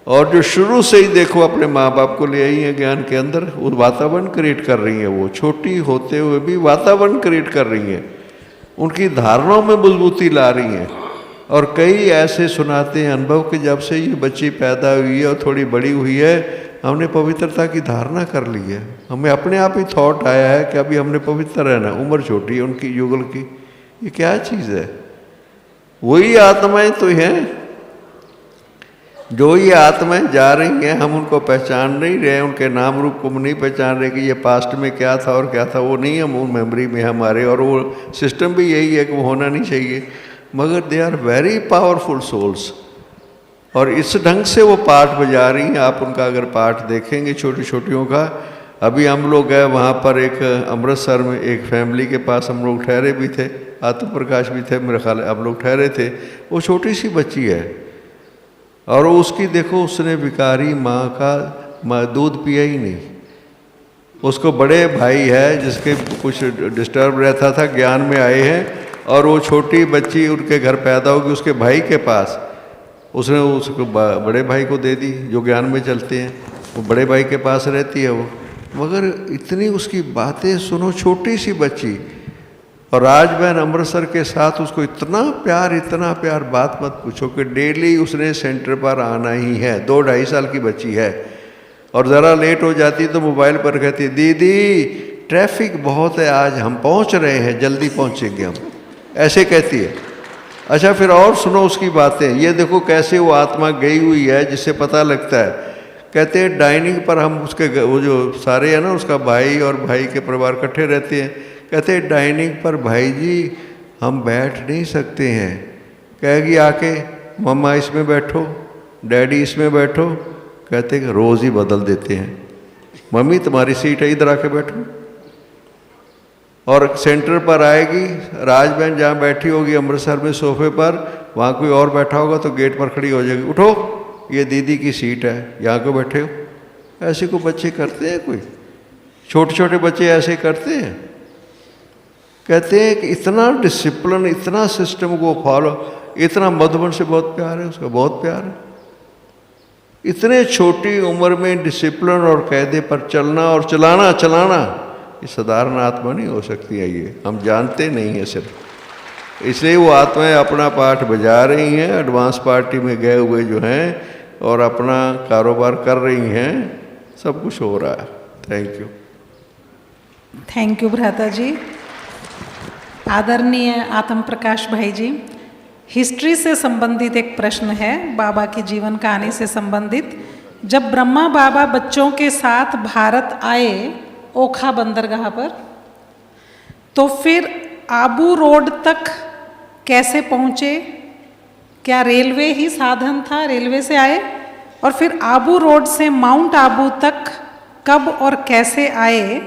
और जो शुरू से ही देखो अपने माँ बाप को ले आई हैं ज्ञान के अंदर, वो वातावरण क्रिएट कर रही हैं। वो छोटी होते हुए भी वातावरण क्रिएट कर रही हैं, उनकी धारणाओं में मजबूती ला रही हैं। और कई ऐसे सुनाते हैं अनुभव कि जब से ये बच्ची पैदा हुई है और थोड़ी बड़ी हुई है, हमने पवित्रता की धारणा कर ली है। हमें अपने आप ही थॉट आया है कि अभी हमने पवित्र रहना। उम्र छोटी है उनकी, युगल की। ये क्या चीज़ है? वही आत्माएं तो हैं, जो ये आत्माएं जा रही हैं, हम उनको पहचान नहीं रहे, उनके नाम रूप को नहीं पहचान रहे कि ये पास्ट में क्या था और क्या था, वो नहीं है वो मेमोरी में हमारे, और वो सिस्टम भी यही है कि वो होना नहीं चाहिए। मगर they are very powerful souls, और इस ढंग से वो पाठ बजा रही हैं। आप उनका अगर पाठ देखेंगे छोटी छोटियों का, अभी हम लोग गए वहाँ पर, एक अमृतसर में एक फैमिली के पास हम लोग ठहरे भी थे, आत्म प्रकाश भी थे, मेरे ख्याल हम लोग ठहरे थे। वो छोटी सी बच्ची है, और उसकी देखो, उसने भिखारी माँ का दूध पिया ही नहीं, उसको बड़े भाई है जिसके कुछ डिस्टर्ब रहता था, ज्ञान में आए हैं, और वो छोटी बच्ची उनके घर पैदा होगी उसके भाई के पास, उसने उसको बड़े भाई को दे दी जो ज्ञान में चलते हैं, वो बड़े भाई के पास रहती है वो। मगर इतनी उसकी बातें सुनो, छोटी सी बच्ची, और राजबहन अमृतसर के साथ उसको इतना प्यार, बात मत पूछो कि डेली उसने सेंटर पर आना ही है। 2-2.5 साल की बच्ची है, और ज़रा लेट हो जाती तो मोबाइल पर कहती दीदी ट्रैफिक बहुत है आज, हम पहुंच रहे हैं, जल्दी पहुंचेंगे हम, ऐसे कहती है। अच्छा फिर और सुनो उसकी बातें, ये देखो कैसे वो आत्मा गई हुई है, जिससे पता लगता है। कहते हैं डाइनिंग पर हम उसके वो जो सारे हैं ना, उसका भाई और भाई के परिवार इकट्ठे रहते हैं, कहते हैं डाइनिंग पर भाई जी हम बैठ नहीं सकते हैं। कहेगी आके मम्मा इसमें बैठो, डैडी इसमें बैठो, कहते कि रोज़ ही बदल देते हैं, मम्मी तुम्हारी सीट है इधर आके बैठो। और सेंटर पर आएगी, राजबहन जहाँ बैठी होगी अमृतसर में सोफे पर, वहाँ कोई और बैठा होगा तो गेट पर खड़ी हो जाएगी, उठो ये दीदी की सीट है, यहाँ को बैठे हो। ऐसे को बच्चे करते हैं, कोई छोटे छोटे बच्चे ऐसे करते हैं। कहते हैं कि इतना डिसिप्लिन, इतना सिस्टम को फॉलो, इतना मधुबन से बहुत प्यार है उसका, बहुत प्यार है। इतने छोटी उम्र में डिसिप्लिन और कायदे पर चलना और चलाना ये साधारण आत्मा नहीं हो सकती है, ये हम जानते नहीं है सिर्फ। इसलिए वो आत्माएं अपना पाठ बजा रही हैं, एडवांस पार्टी में गए हुए जो हैं, और अपना कारोबार कर रही हैं, सब कुछ हो रहा है। थैंक यू भ्राता जी। आदरणीय आत्म प्रकाश भाई जी, हिस्ट्री से संबंधित एक प्रश्न है, बाबा की जीवन कहानी से संबंधित। जब ब्रह्मा बाबा बच्चों के साथ भारत आए ओखा बंदरगाह पर, तो फिर आबू रोड तक कैसे पहुँचे? क्या रेलवे ही साधन था, रेलवे से आए? और फिर आबू रोड से माउंट आबू तक कब और कैसे आए,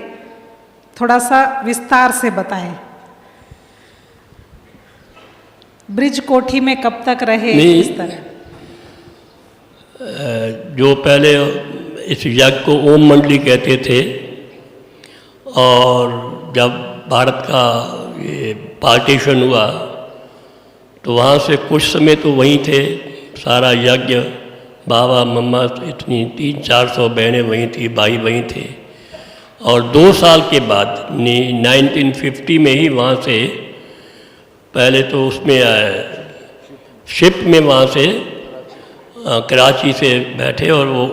थोड़ा सा विस्तार से बताएं। ब्रिज कोठी में कब तक रहे? इस तरह जो पहले इस यज्ञ को ओम मंडली कहते थे, और जब भारत का ये पार्टीशन हुआ तो वहाँ से कुछ समय तो वहीं थे, सारा यज्ञ, बाबा मम्मा इतनी 300-400 बहनें वहीं थी, भाई वहीं थे। और 2 साल के बाद 1950 में ही वहाँ से, पहले तो उसमें शिप में वहाँ से कराची से बैठे, और वो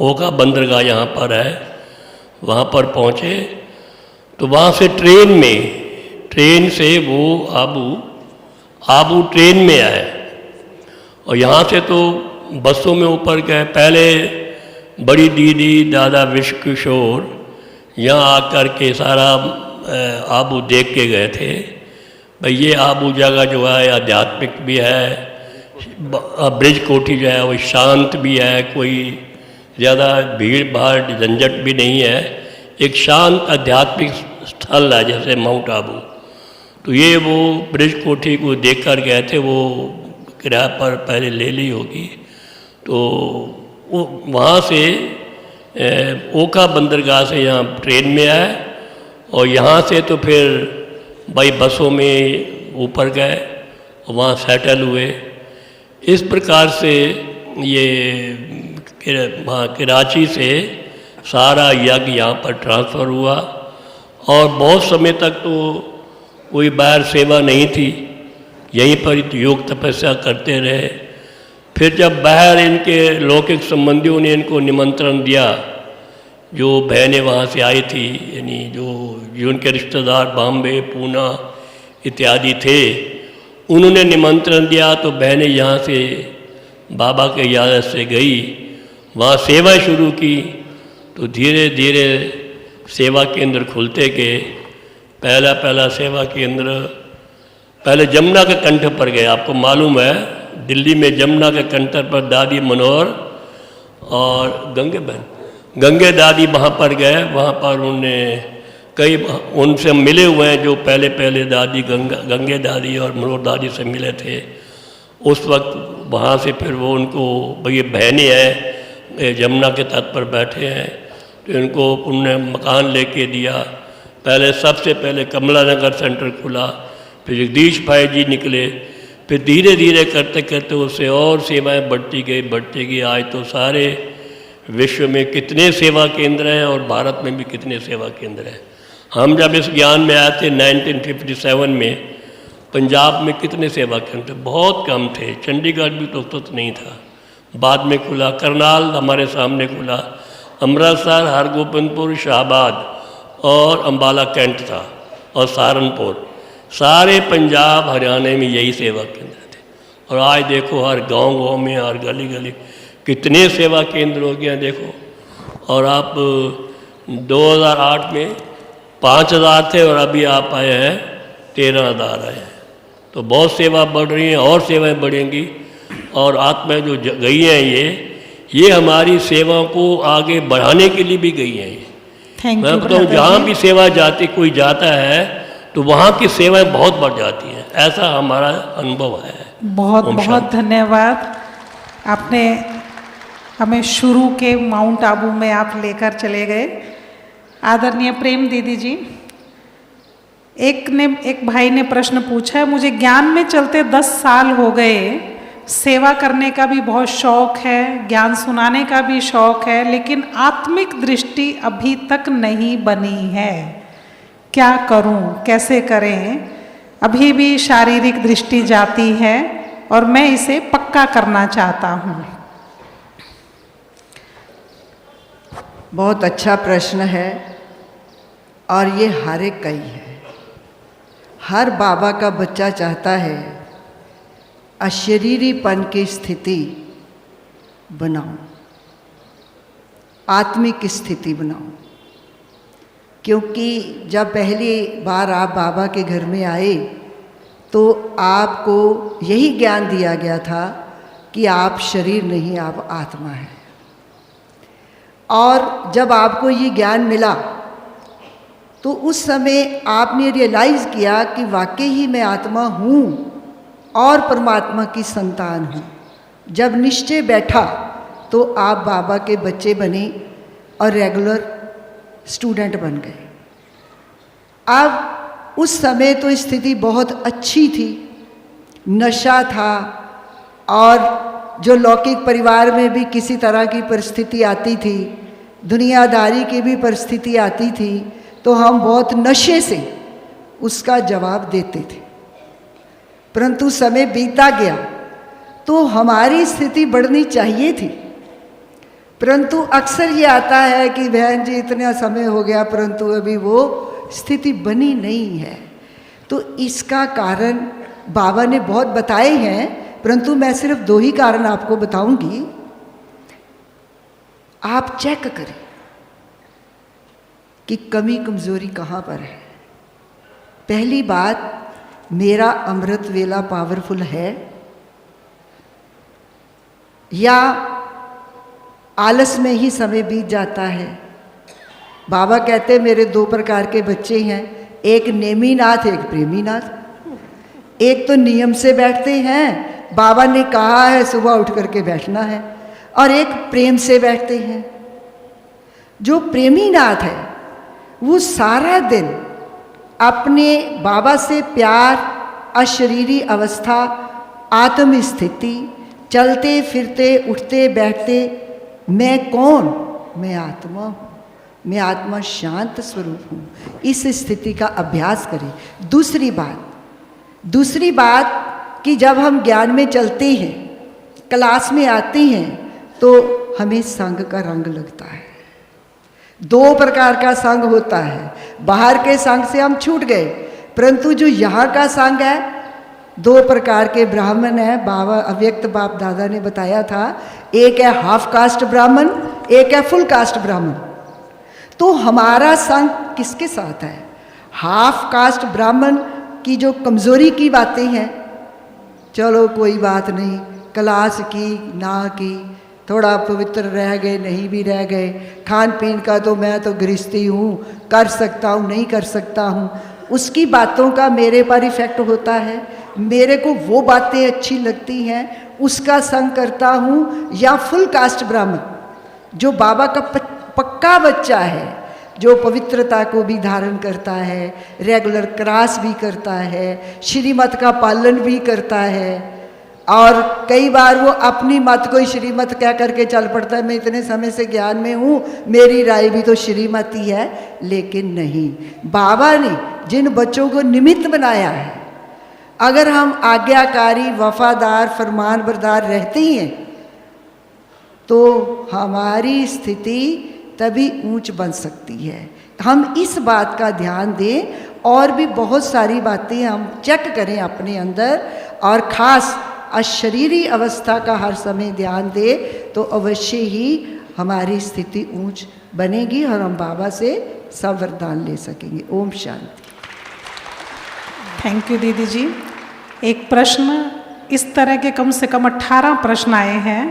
ओखा बंदरगाह यहाँ पर है, वहाँ पर पहुँचे। तो वहाँ से ट्रेन से वो आबू ट्रेन में आए, और यहाँ से तो बसों में ऊपर गए। पहले बड़ी दीदी दादा विश्व किशोर यहाँ आकर के सारा आबू देख के गए थे। भाई ये आबू जगह जो है आध्यात्मिक भी है, ब्रिज कोठी जो है वो शांत भी है, कोई ज़्यादा भीड़ भाड़ झंझट भी नहीं है, एक शांत आध्यात्मिक स्थल है जैसे माउंट आबू। तो ये वो ब्रिज कोठी को देख कर गए थे, वो किराए पर पहले ले ली होगी। तो वहाँ से ओखा बंदरगाह से यहाँ ट्रेन में आए, और यहाँ से तो फिर भाई बसों में ऊपर गए और वहाँ सेटल हुए। इस प्रकार से ये वहाँ कराची से सारा यज्ञ यहाँ पर ट्रांसफ़र हुआ, और बहुत समय तक तो कोई बाहर सेवा नहीं थी, यहीं पर योग तपस्या करते रहे। फिर जब बाहर इनके लौकिक संबंधियों ने इनको निमंत्रण दिया, जो बहनें वहाँ से आई थी, यानी जो उनके रिश्तेदार बॉम्बे पूना इत्यादि थे, उन्होंने निमंत्रण दिया, तो बहनें यहाँ से बाबा के इजाज़त से गई, वहाँ सेवा शुरू की। तो धीरे धीरे सेवा केंद्र खुलते गए। पहला सेवा केंद्र पहले जमुना के कंठ पर गए। आपको मालूम है दिल्ली में जमुना के कंठ पर दादी मनोहर और गंगे दादी वहाँ पर गए। वहाँ पर उन्होंने कई उनसे मिले हुए हैं जो पहले दादी गंगे दादी और मनोहर दादी से मिले थे। उस वक्त वहाँ से फिर वो उनको भाई बहनें हैं, जमुना के तट पर बैठे हैं, तो इनको उनने मकान लेके दिया। पहले सबसे पहले कमला नगर सेंटर खुला, फिर जगदीश भाई जी निकले, फिर धीरे धीरे करते करते उससे और सेवाएं बढ़ती गई। आज तो सारे विश्व में कितने सेवा केंद्र हैं और भारत में भी कितने सेवा केंद्र हैं। हम जब इस ज्ञान में आए थे 1957 में, पंजाब में कितने सेवा केंद्र थे? बहुत कम थे। चंडीगढ़ भी तो नहीं था, बाद में खुला। करनाल हमारे सामने खुला, अमृतसर, हरगोबिंदपुर, शाहबाद और अम्बाला कैंट था, और सहारनपुर। सारे पंजाब हरियाणा में यही सेवा केंद्र थे। और आज देखो हर गांव में, हर गली गली कितने सेवा केंद्र हो गए हैं, देखो। और आप 2008 में 5000 थे और अभी आप आए हैं 13,000 आए हैं। तो बहुत सेवा बढ़ रही हैं और सेवाएं बढ़ेंगी। और आत्माएं जो गई हैं ये हमारी सेवा को आगे बढ़ाने के लिए भी गई हैं। थैंक मैं यू। बताऊँ, जहाँ भी सेवा जाती कोई जाता है तो वहाँ की सेवाएं बहुत बढ़ जाती हैं, ऐसा हमारा अनुभव है। बहुत बहुत धन्यवाद। आपने हमें शुरू के माउंट आबू में आप लेकर चले गए। आदरणीय प्रेम दीदी जी, एक भाई ने प्रश्न पूछा है, मुझे ज्ञान में चलते 10 साल हो गए, सेवा करने का भी बहुत शौक है, ज्ञान सुनाने का भी शौक है, लेकिन आत्मिक दृष्टि अभी तक नहीं बनी है। क्या करूं, कैसे करें? अभी भी शारीरिक दृष्टि जाती है और मैं इसे पक्का करना चाहता हूं। बहुत अच्छा प्रश्न है और ये हर एक का ही है। हर बाबा का बच्चा चाहता है अशरीरीपन की स्थिति बनाओ, आत्मिक स्थिति बनाओ। क्योंकि जब पहली बार आप बाबा के घर में आए तो आपको यही ज्ञान दिया गया था कि आप शरीर नहीं, आप आत्मा हैं। और जब आपको ये ज्ञान मिला तो उस समय आपने रियलाइज़ किया कि वाकई ही मैं आत्मा हूँ और परमात्मा की संतान हूँ। जब निश्चय बैठा तो आप बाबा के बच्चे बने और रेगुलर स्टूडेंट बन गए। अब उस समय तो स्थिति बहुत अच्छी थी, नशा था, और जो लौकिक परिवार में भी किसी तरह की परिस्थिति आती थी, दुनियादारी की भी परिस्थिति आती थी, तो हम बहुत नशे से उसका जवाब देते थे। परंतु समय बीता गया तो हमारी स्थिति बढ़नी चाहिए थी, परंतु अक्सर ये आता है कि बहन जी इतना समय हो गया परंतु अभी वो स्थिति बनी नहीं है। तो इसका कारण बाबा ने बहुत बताए हैं, परंतु मैं सिर्फ 2 ही कारण आपको बताऊंगी। आप चेक करें कि कमी कमजोरी कहाँ पर है। पहली बात, मेरा अमृत वेला पावरफुल है या आलस में ही समय बीत जाता है। बाबा कहते मेरे 2 प्रकार के बच्चे हैं, एक नेमीनाथ, एक प्रेमीनाथ। एक तो नियम से बैठते हैं, बाबा ने कहा है सुबह उठ करके बैठना है, और एक प्रेम से बैठते हैं। जो प्रेमीनाथ है वो सारा दिन अपने बाबा से प्यार, अशरीरी अवस्था, आत्म स्थिति, चलते फिरते उठते बैठते, मैं कौन, मैं आत्मा हूँ, मैं आत्मा शांत स्वरूप हूँ, इस स्थिति का अभ्यास करें। दूसरी बात कि जब हम ज्ञान में चलते हैं, क्लास में आते हैं, तो हमें संग का रंग लगता है। 2 प्रकार का संग होता है। बाहर के संग से हम छूट गए, परंतु जो यहाँ का संग है, 2 प्रकार के ब्राह्मण हैं। बाबा अव्यक्त बाप दादा ने बताया था, एक है हाफ कास्ट ब्राह्मण, एक है फुल कास्ट ब्राह्मण। तो हमारा संग किसके साथ है? हाफ कास्ट ब्राह्मण की जो कमजोरी की बातें हैं, चलो कोई बात नहीं, क्लास की ना की, थोड़ा पवित्र रह गए, नहीं भी रह गए, खान पीन का तो मैं तो गृहस्थी हूँ, कर सकता हूँ, नहीं कर सकता हूँ, उसकी बातों का मेरे पर इफेक्ट होता है। मेरे को वो बातें अच्छी लगती हैं, उसका संग करता हूँ। या फुल कास्ट ब्राह्मण जो बाबा का पक्का बच्चा है, जो पवित्रता को भी धारण करता है, रेगुलर क्लास भी करता है, श्रीमत का पालन भी करता है, और कई बार वो अपनी मत को ही श्रीमत क्या करके चल पड़ता है, मैं इतने समय से ज्ञान में हूँ, मेरी राय भी तो श्रीमत ही है। लेकिन नहीं, बाबा ने जिन बच्चों को निमित्त बनाया है, अगर हम आज्ञाकारी, वफादार, फरमानबरदार रहते हैं तो हमारी स्थिति तभी ऊंच बन सकती है। हम इस बात का ध्यान दें, और भी बहुत सारी बातें हम चेक करें अपने अंदर, और ख़ास अशरीरी अवस्था का हर समय ध्यान दें, तो अवश्य ही हमारी स्थिति ऊंच बनेगी और हम बाबा से सब वरदान ले सकेंगे। ओम शांति। थैंक यू दीदी जी। एक प्रश्न, इस तरह के कम से कम 18 प्रश्न आए हैं।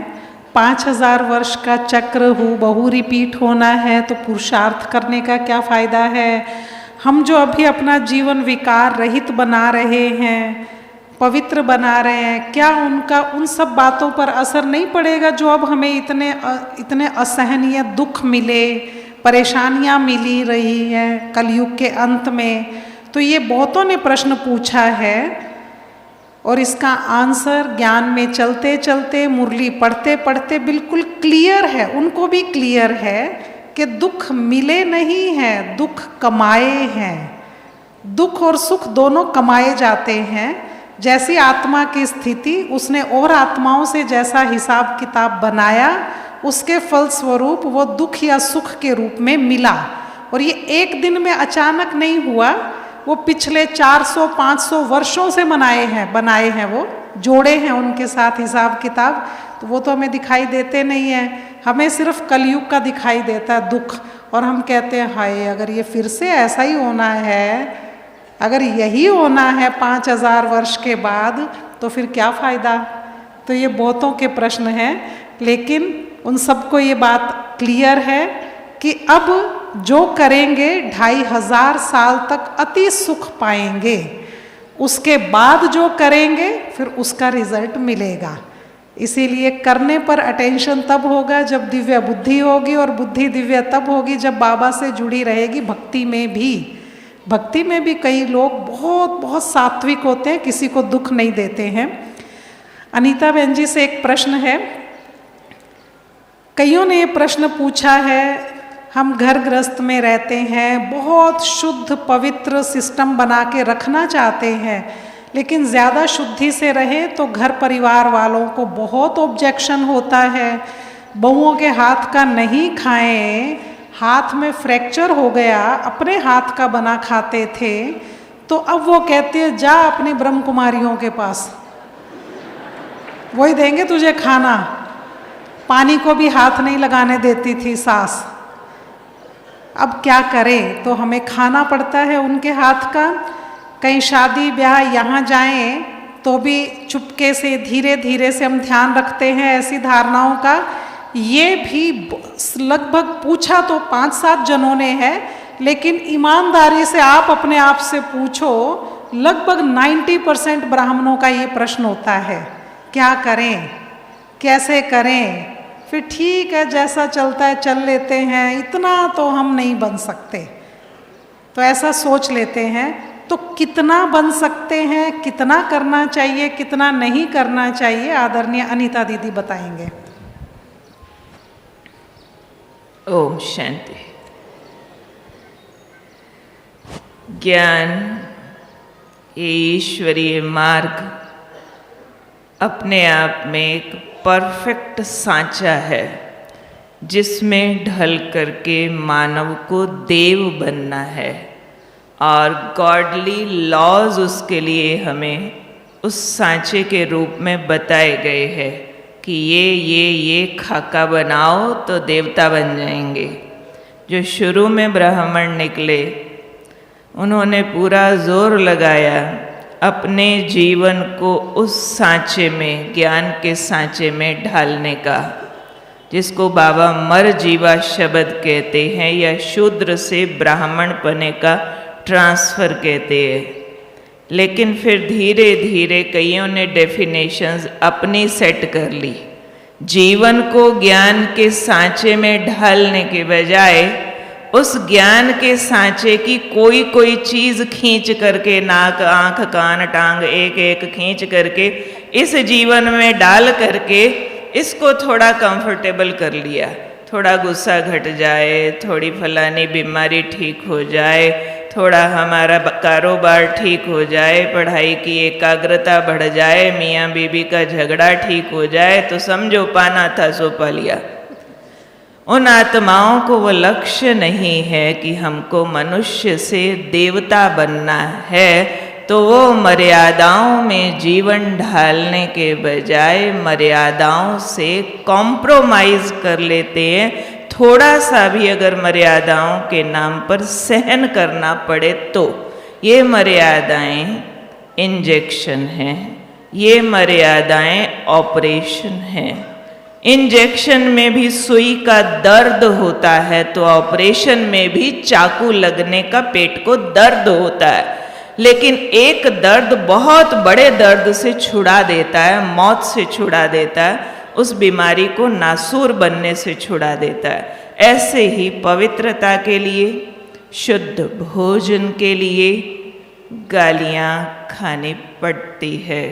5000 वर्ष का चक्र हूबहू रिपीट होना है तो पुरुषार्थ करने का क्या फ़ायदा है? हम जो अभी अपना जीवन विकार रहित बना रहे हैं, पवित्र बना रहे हैं, क्या उनका उन सब बातों पर असर नहीं पड़ेगा जो अब हमें इतने असहनीय दुख मिले, परेशानियां मिली रही हैं कलयुग के अंत में? तो ये बहुतों ने प्रश्न पूछा है और इसका आंसर ज्ञान में चलते चलते, मुरली पढ़ते पढ़ते बिल्कुल क्लियर है, उनको भी क्लियर है कि दुख मिले नहीं हैं, दुख कमाए हैं। दुख और सुख दोनों कमाए जाते हैं। जैसी आत्मा की स्थिति, उसने और आत्माओं से जैसा हिसाब किताब बनाया, उसके फलस्वरूप वो दुख या सुख के रूप में मिला। और ये एक दिन में अचानक नहीं हुआ, वो पिछले 400-500 वर्षों से बनाए हैं, वो जोड़े हैं उनके साथ हिसाब किताब। तो वो तो हमें दिखाई देते नहीं हैं, हमें सिर्फ कलयुग का दिखाई देता है दुख। और हम कहते हैं हाय, अगर ये फिर से ऐसा ही होना है, अगर यही होना है 5000 वर्ष के बाद, तो फिर क्या फ़ायदा? तो ये बहुतों के प्रश्न हैं, लेकिन उन सबको ये बात क्लियर है कि अब जो करेंगे 2500 साल तक अति सुख पाएंगे, उसके बाद जो करेंगे फिर उसका रिजल्ट मिलेगा। इसीलिए करने पर अटेंशन तब होगा जब दिव्य बुद्धि होगी, और बुद्धि दिव्य तब होगी जब बाबा से जुड़ी रहेगी। भक्ति में भी कई लोग बहुत सात्विक होते हैं, किसी को दुख नहीं देते हैं। अनीता बहन जी से एक प्रश्न है, कईयों ने ये प्रश्न पूछा है, हम घर गृहस्थ में रहते हैं, बहुत शुद्ध पवित्र सिस्टम बना के रखना चाहते हैं, लेकिन ज़्यादा शुद्धि से रहें तो घर परिवार वालों को बहुत ऑब्जेक्शन होता है। बहुओं के हाथ का नहीं खाएं, हाथ में फ्रैक्चर हो गया, अपने हाथ का बना खाते थे, तो अब वो कहते हैं जा अपनी ब्रह्म कुमारियों के पास, वही देंगे तुझे खाना। पानी को भी हाथ नहीं लगाने देती थी सास। अब क्या करें, तो हमें खाना पड़ता है उनके हाथ का। कहीं शादी ब्याह यहाँ जाएं तो भी चुपके से धीरे धीरे से हम ध्यान रखते हैं ऐसी धारणाओं का। ये भी लगभग पूछा तो 5-7 जनों ने है, लेकिन ईमानदारी से आप अपने आप से पूछो, लगभग 90% ब्राह्मणों का ये प्रश्न होता है, क्या करें, कैसे करें? फिर ठीक है, जैसा चलता है चल लेते हैं, इतना तो हम नहीं बन सकते, तो ऐसा सोच लेते हैं। तो कितना बन सकते हैं, कितना करना चाहिए, कितना नहीं करना चाहिए, आदरणीय अनीता दीदी बताएंगे। ओम शांति। ज्ञान, ये ईश्वरीय मार्ग अपने आप में एक परफेक्ट सांचा है, जिसमें ढल करके मानव को देव बनना है, और गॉडली लॉज उसके लिए हमें उस सांचे के रूप में बताए गए हैं कि ये खाका बनाओ तो देवता बन जाएंगे। जो शुरू में ब्राह्मण निकले, उन्होंने पूरा जोर लगाया अपने जीवन को उस सांचे में, ज्ञान के सांचे में ढालने का, जिसको बाबा मर जीवा शब्द कहते हैं, या शूद्र से ब्राह्मण पने का ट्रांसफ़र कहते हैं। लेकिन फिर धीरे धीरे कईयों ने डेफिनेशंस अपनी सेट कर ली जीवन को ज्ञान के सांचे में ढालने के बजाय उस ज्ञान के सांचे की कोई कोई चीज खींच करके, नाक आंख कान टांग एक एक खींच करके इस जीवन में डाल करके इसको थोड़ा कंफर्टेबल कर लिया, थोड़ा गुस्सा घट जाए, थोड़ी फलानी बीमारी ठीक हो जाए, थोड़ा हमारा कारोबार ठीक हो जाए, पढ़ाई की एकाग्रता बढ़ जाए, मियाँ बीबी का झगड़ा ठीक हो जाए, तो समझो पाना था सो पा लिया। उन आत्माओं को वो लक्ष्य नहीं है कि हमको मनुष्य से देवता बनना है, तो वो मर्यादाओं में जीवन ढालने के बजाय मर्यादाओं से कॉम्प्रोमाइज कर लेते हैं। थोड़ा सा भी अगर मर्यादाओं के नाम पर सहन करना पड़े तो ये मर्यादाएं इंजेक्शन हैं, ये मर्यादाएं ऑपरेशन हैं। इंजेक्शन में भी सुई का दर्द होता है तो ऑपरेशन में भी चाकू लगने का पेट को दर्द होता है, लेकिन एक दर्द बहुत बड़े दर्द से छुड़ा देता है, मौत से छुड़ा देता है, उस बीमारी को नासूर बनने से छुड़ा देता है। ऐसे ही पवित्रता के लिए, शुद्ध भोजन के लिए गालियाँ खानी पड़ती है।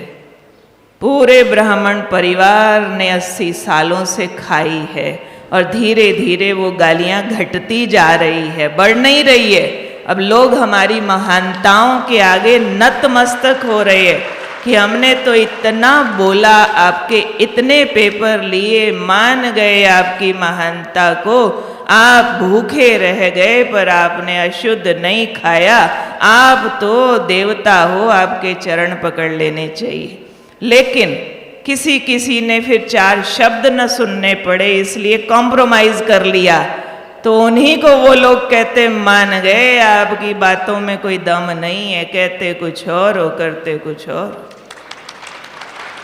पूरे ब्राह्मण परिवार ने 80 सालों से खाई है और धीरे धीरे वो गालियाँ घटती जा रही है, बढ़ नहीं रही है। अब लोग हमारी महानताओं के आगे नतमस्तक हो रहे हैं कि हमने तो इतना बोला, आपके इतने पेपर लिए, मान गए आपकी महानता को, आप भूखे रह गए पर आपने अशुद्ध नहीं खाया, आप तो देवता हो, आपके चरण पकड़ लेने चाहिए। लेकिन किसी किसी ने फिर 4 शब्द न सुनने पड़े इसलिए कॉम्प्रोमाइज कर लिया, तो उन्हीं को वो लोग कहते मान गए, आपकी बातों में कोई दम नहीं है, कहते कुछ और हो करते कुछ और।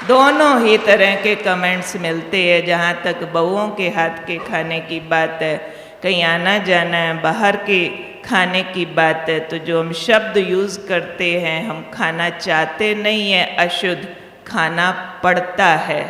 दोनों ही तरह के कमेंट्स मिलते हैं। जहाँ तक बहुओं के हाथ के खाने की बात है, कहीं आना जाना है, बाहर के खाने की बात है, तो जो हम शब्द यूज़ करते हैं, हम खाना चाहते नहीं है अशुद्ध, खाना पड़ता है।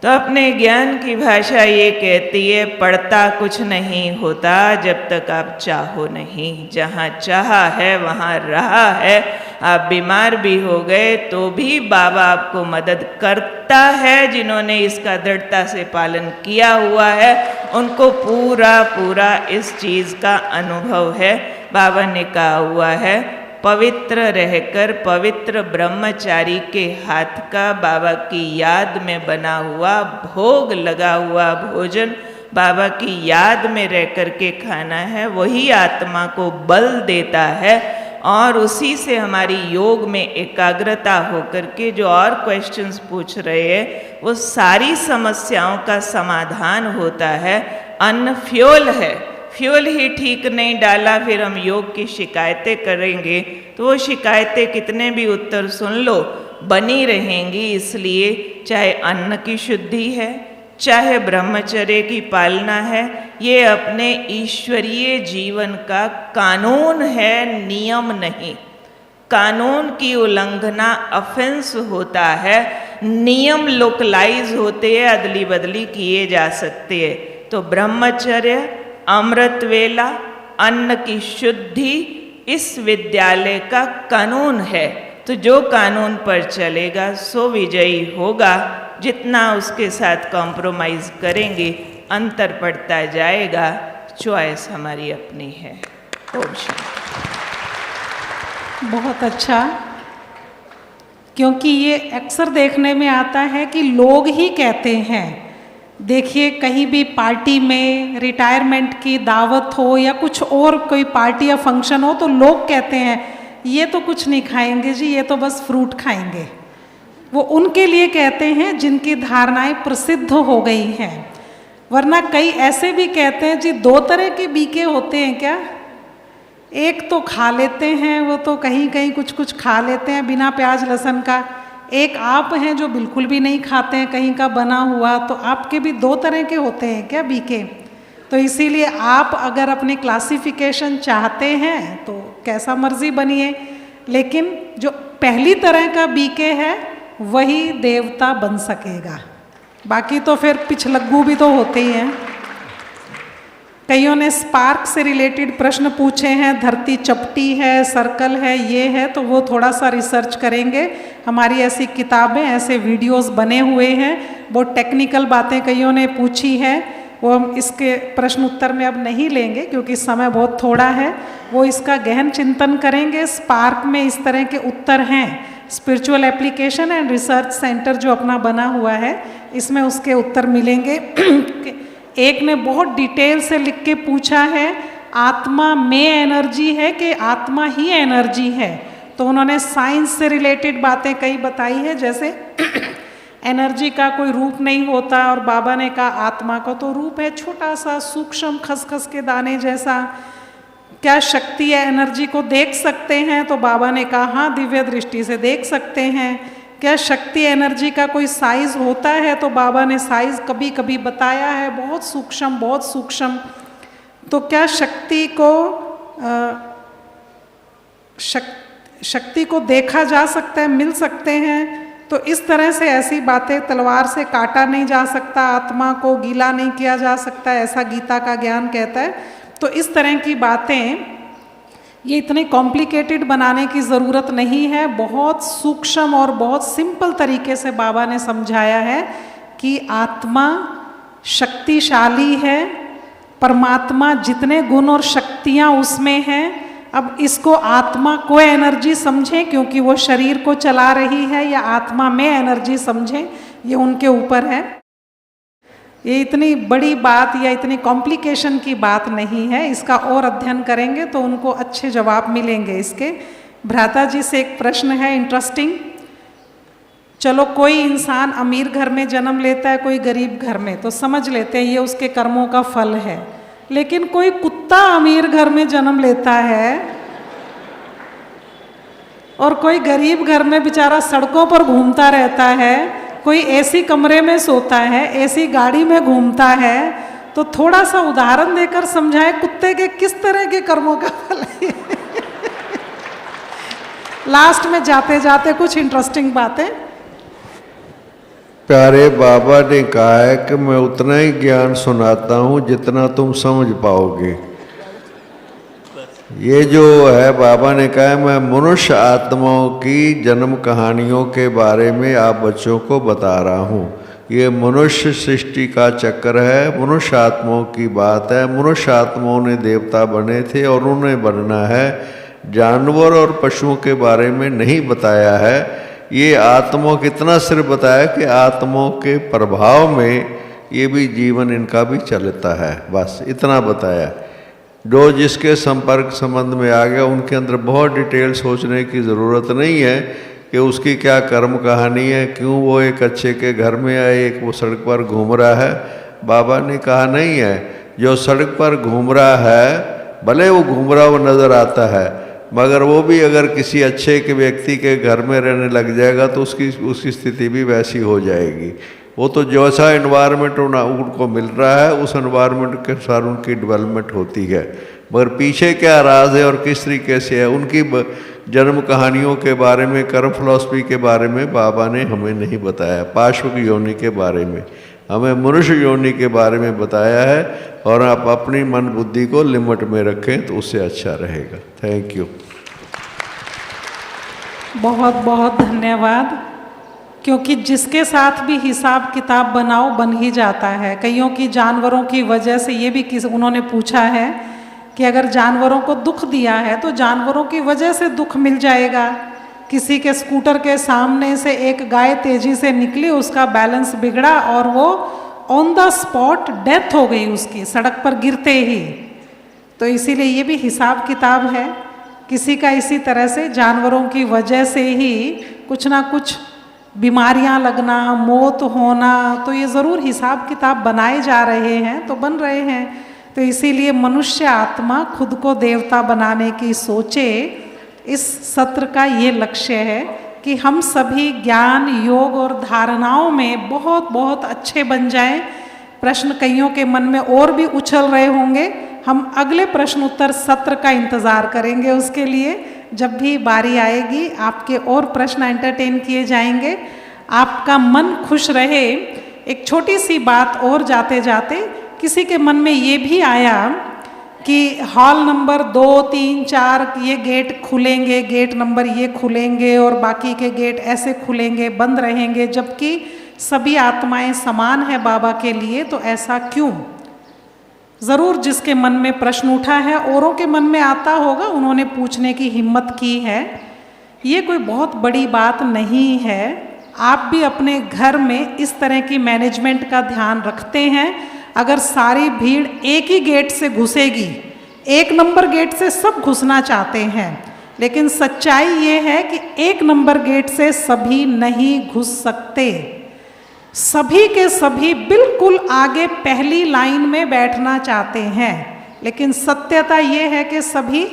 तो अपने ज्ञान की भाषा ये कहती है पढ़ता कुछ नहीं होता जब तक आप चाहो नहीं। जहाँ चाहा है वहाँ रहा है। आप बीमार भी हो गए तो भी बाबा आपको मदद करता है। जिन्होंने इसका दृढ़ता से पालन किया हुआ है उनको पूरा पूरा इस चीज़ का अनुभव है। बाबा ने कहा हुआ है पवित्र रहकर पवित्र ब्रह्मचारी के हाथ का बाबा की याद में बना हुआ भोग लगा हुआ भोजन बाबा की याद में रह कर के खाना है। वही आत्मा को बल देता है और उसी से हमारी योग में एकाग्रता होकर के जो और क्वेश्चंस पूछ रहे हैं वो सारी समस्याओं का समाधान होता है। अन्न फ्यूल है, फ्यूल ही ठीक नहीं डाला फिर हम योग की शिकायतें करेंगे तो वो शिकायतें कितने भी उत्तर सुन लो बनी रहेंगी। इसलिए चाहे अन्न की शुद्धि है चाहे ब्रह्मचर्य की पालना है, ये अपने ईश्वरीय जीवन का कानून है, नियम नहीं। कानून की उल्लंघना ऑफेंस होता है, नियम लोकलाइज होते हैं, अदली बदली किए जा सकते हैं। तो ब्रह्मचर्य, अमृत वेला, अन्न की शुद्धि इस विद्यालय का कानून है। तो जो कानून पर चलेगा सो विजयी होगा। जितना उसके साथ कॉम्प्रोमाइज़ करेंगे अंतर पड़ता जाएगा। चॉइस हमारी अपनी है। ओम शांति। बहुत अच्छा, क्योंकि ये अक्सर देखने में आता है कि लोग ही कहते हैं, देखिए कहीं भी पार्टी में रिटायरमेंट की दावत हो या कुछ और कोई पार्टी या फंक्शन हो तो लोग कहते हैं ये तो कुछ नहीं खाएंगे जी, ये तो बस फ्रूट खाएंगे। वो उनके लिए कहते हैं जिनकी धारणाएं प्रसिद्ध हो गई हैं। वरना कई ऐसे भी कहते हैं जी 2 तरह के बीके होते हैं क्या, एक तो खा लेते हैं, वो तो कहीं कहीं कुछ कुछ खा लेते हैं बिना प्याज लहसुन का, एक आप हैं जो बिल्कुल भी नहीं खाते हैं कहीं का बना हुआ। तो आपके भी 2 तरह के होते हैं क्या बीके। तो इसीलिए आप अगर अपनी क्लासिफिकेशन चाहते हैं तो कैसा मर्जी बनिए, लेकिन जो पहली तरह का बीके है वही देवता बन सकेगा। बाकी तो फिर पिछलग्गू भी तो होते ही हैं। कईयों ने स्पार्क से रिलेटेड प्रश्न पूछे हैं, धरती चपटी है, सर्कल है, ये है, तो वो थोड़ा सा रिसर्च करेंगे। हमारी ऐसी किताबें, ऐसे वीडियोस बने हुए हैं, वो टेक्निकल बातें कईयों ने पूछी है, वो हम इसके प्रश्न उत्तर में अब नहीं लेंगे क्योंकि समय बहुत थोड़ा है। वो इसका गहन चिंतन करेंगे। स्पार्क में इस तरह के उत्तर हैं, spiritual application and research centre जो अपना बना हुआ है, इसमें उसके उत्तर मिलेंगे। एक ने बहुत डिटेल से लिख के पूछा है, आत्मा में एनर्जी है कि आत्मा ही एनर्जी है? तो उन्होंने साइंस से रिलेटेड बातें कई बताई है, जैसे एनर्जी का कोई रूप नहीं होता, और बाबा ने कहा आत्मा का तो रूप है, छोटा सा सूक्ष्म खसखस के दाने जैसा। क्या शक्ति है एनर्जी को देख सकते हैं? तो बाबा ने कहा हाँ, दिव्य दृष्टि से देख सकते हैं। क्या शक्ति एनर्जी का कोई साइज होता है? तो बाबा ने साइज कभी कभी बताया है, बहुत सूक्ष्म, बहुत सूक्ष्म। तो क्या शक्ति को देखा जा सकता है, मिल सकते हैं? तो इस तरह से ऐसी बातें, तलवार से काटा नहीं जा सकता, आत्मा को गीला नहीं किया जा सकता, ऐसा गीता का ज्ञान कहता है। तो इस तरह की बातें, ये इतने कॉम्प्लिकेटेड बनाने की ज़रूरत नहीं है। बहुत सूक्ष्म और बहुत सिंपल तरीके से बाबा ने समझाया है कि आत्मा शक्तिशाली है, परमात्मा जितने गुण और शक्तियाँ उसमें हैं। अब इसको आत्मा को एनर्जी समझें क्योंकि वो शरीर को चला रही है, या आत्मा में एनर्जी समझें, ये उनके ऊपर है। ये इतनी बड़ी बात या इतनी कॉम्प्लिकेशन की बात नहीं है। इसका और अध्ययन करेंगे तो उनको अच्छे जवाब मिलेंगे इसके। भ्राता जी से एक प्रश्न है इंटरेस्टिंग। चलो, कोई इंसान अमीर घर में जन्म लेता है, कोई गरीब घर में, तो समझ लेते हैं ये उसके कर्मों का फल है। लेकिन कोई कुत्ता अमीर घर में जन्म लेता है और कोई गरीब घर में बेचारा सड़कों पर घूमता रहता है, कोई एसी कमरे में सोता है, एसी गाड़ी में घूमता है, तो थोड़ा सा उदाहरण देकर समझाए कुत्ते के किस तरह के कर्मों का फल है। लास्ट में जाते जाते कुछ इंटरेस्टिंग बातें। प्यारे बाबा ने कहा है कि मैं उतना ही ज्ञान सुनाता हूँ जितना तुम समझ पाओगे। ये जो है, बाबा ने कहा है मैं मनुष्य आत्माओं की जन्म कहानियों के बारे में आप बच्चों को बता रहा हूँ। ये मनुष्य सृष्टि का चक्र है, मनुष्य आत्माओं की बात है। मनुष्य आत्माओं ने देवता बने थे और उन्हें बनना है। जानवर और पशुओं के बारे में नहीं बताया है। ये आत्माओं कितना सिर्फ बताया कि आत्माओं के प्रभाव में ये भी जीवन इनका भी चलता है, बस इतना बताया। जो जिसके संपर्क संबंध में आ गया उनके अंदर बहुत डिटेल सोचने की ज़रूरत नहीं है कि उसकी क्या कर्म कहानी है, क्यों वो एक अच्छे के घर में आए, एक वो सड़क पर घूम रहा है। बाबा ने कहा नहीं है, जो सड़क पर घूम रहा है, भले वो घूम रहा वो नज़र आता है, मगर वो भी अगर किसी अच्छे के व्यक्ति के घर में रहने लग जाएगा तो उसकी स्थिति भी वैसी हो जाएगी। वो तो जैसा एनवायरनमेंट उनको मिल रहा है उस एनवायरनमेंट के अनुसार उनकी डेवलपमेंट होती है। मगर पीछे क्या राज है और किस तरीके से है, उनकी जन्म कहानियों के बारे में, कर्म फिलॉसफी के बारे में बाबा ने हमें नहीं बताया। पार्श्व योनि के बारे में हमें मनुष्य योनि के बारे में बताया है, और आप अपनी मन बुद्धि को लिमिट में रखें तो उससे अच्छा रहेगा। Thank you. बहुत बहुत धन्यवाद। क्योंकि जिसके साथ भी हिसाब किताब बनाओ बन ही जाता है। कईयों की जानवरों की वजह से, ये भी उन्होंने पूछा है कि अगर जानवरों को दुख दिया है तो जानवरों की वजह से दुख मिल जाएगा। किसी के स्कूटर के सामने से एक गाय तेजी से निकली, उसका बैलेंस बिगड़ा और वो ऑन द स्पॉट डेथ हो गई उसकी, सड़क पर गिरते ही। तो इसीलिए ये भी हिसाब किताब है। किसी का इसी तरह से जानवरों की वजह से ही कुछ ना कुछ बीमारियां लगना, मौत होना, तो ये ज़रूर हिसाब किताब बनाए जा रहे हैं, तो बन रहे हैं। तो इसीलिए मनुष्य आत्मा खुद को देवता बनाने की सोचे। इस सत्र का ये लक्ष्य है कि हम सभी ज्ञान, योग और धारणाओं में बहुत बहुत अच्छे बन जाएं। प्रश्न कईयों के मन में और भी उछल रहे होंगे। हम अगले प्रश्न उत्तर सत्र का इंतज़ार करेंगे। उसके लिए जब भी बारी आएगी आपके और प्रश्न एंटरटेन किए जाएंगे। आपका मन खुश रहे एक छोटी सी बात और जाते जाते किसी के मन में ये भी आया कि हॉल नंबर 2, 3, 4 ये गेट खुलेंगे, गेट नंबर ये खुलेंगे और बाकी के गेट ऐसे खुलेंगे, बंद रहेंगे, जबकि सभी आत्माएं समान है बाबा के लिए, तो ऐसा क्यों? ज़रूर जिसके मन में प्रश्न उठा है, औरों के मन में आता होगा, उन्होंने पूछने की हिम्मत की है। ये कोई बहुत बड़ी बात नहीं है। आप भी अपने घर में इस तरह की मैनेजमेंट का ध्यान रखते हैं। अगर सारी भीड़ एक ही गेट से घुसेगी, 1 नंबर गेट से सब घुसना चाहते हैं, लेकिन सच्चाई ये है कि 1 नंबर गेट से सभी नहीं घुस सकते। सभी के सभी बिल्कुल आगे पहली लाइन में बैठना चाहते हैं, लेकिन सत्यता ये है कि सभी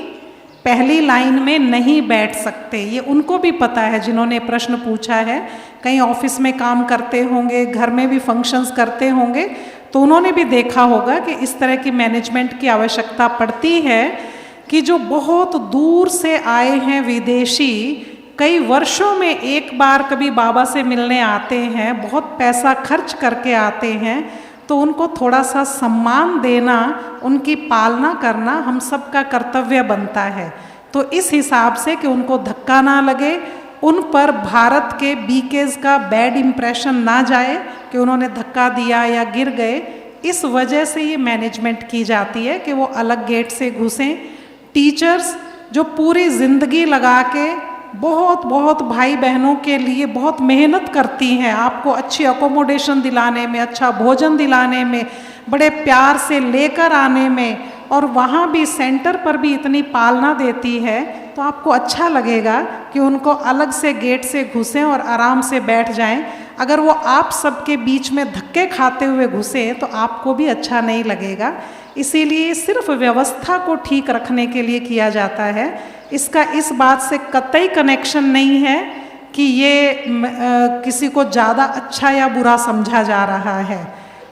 पहली लाइन में नहीं बैठ सकते। ये उनको भी पता है जिन्होंने प्रश्न पूछा है। कहीं ऑफिस में काम करते होंगे, घर में भी फंक्शंस करते होंगे, तो उन्होंने भी देखा होगा कि इस तरह की मैनेजमेंट की आवश्यकता पड़ती है कि जो बहुत दूर से आए हैं विदेशी, कई वर्षों में एक बार कभी बाबा से मिलने आते हैं, बहुत पैसा खर्च करके आते हैं, तो उनको थोड़ा सा सम्मान देना, उनकी पालना करना हम सबका कर्तव्य बनता है। तो इस हिसाब से कि उनको धक्का ना लगे, उन पर भारत के बीकेज का बैड इम्प्रेशन ना जाए कि उन्होंने धक्का दिया या गिर गए, इस वजह से ये मैनेजमेंट की जाती है कि वो अलग गेट से घुसें। टीचर्स जो पूरी ज़िंदगी लगा के बहुत बहुत भाई बहनों के लिए बहुत मेहनत करती हैं, आपको अच्छी अकोमोडेशन दिलाने में, अच्छा भोजन दिलाने में, बड़े प्यार से लेकर आने में, और वहाँ भी सेंटर पर भी इतनी पालना देती है, तो आपको अच्छा लगेगा कि उनको अलग से गेट से घुसें और आराम से बैठ जाएं। अगर वो आप सबके बीच में धक्के खाते हुए घुसें तो आपको भी अच्छा नहीं लगेगा। इसीलिए सिर्फ व्यवस्था को ठीक रखने के लिए किया जाता है। इसका इस बात से कतई कनेक्शन नहीं है कि ये किसी को ज़्यादा अच्छा या बुरा समझा जा रहा है।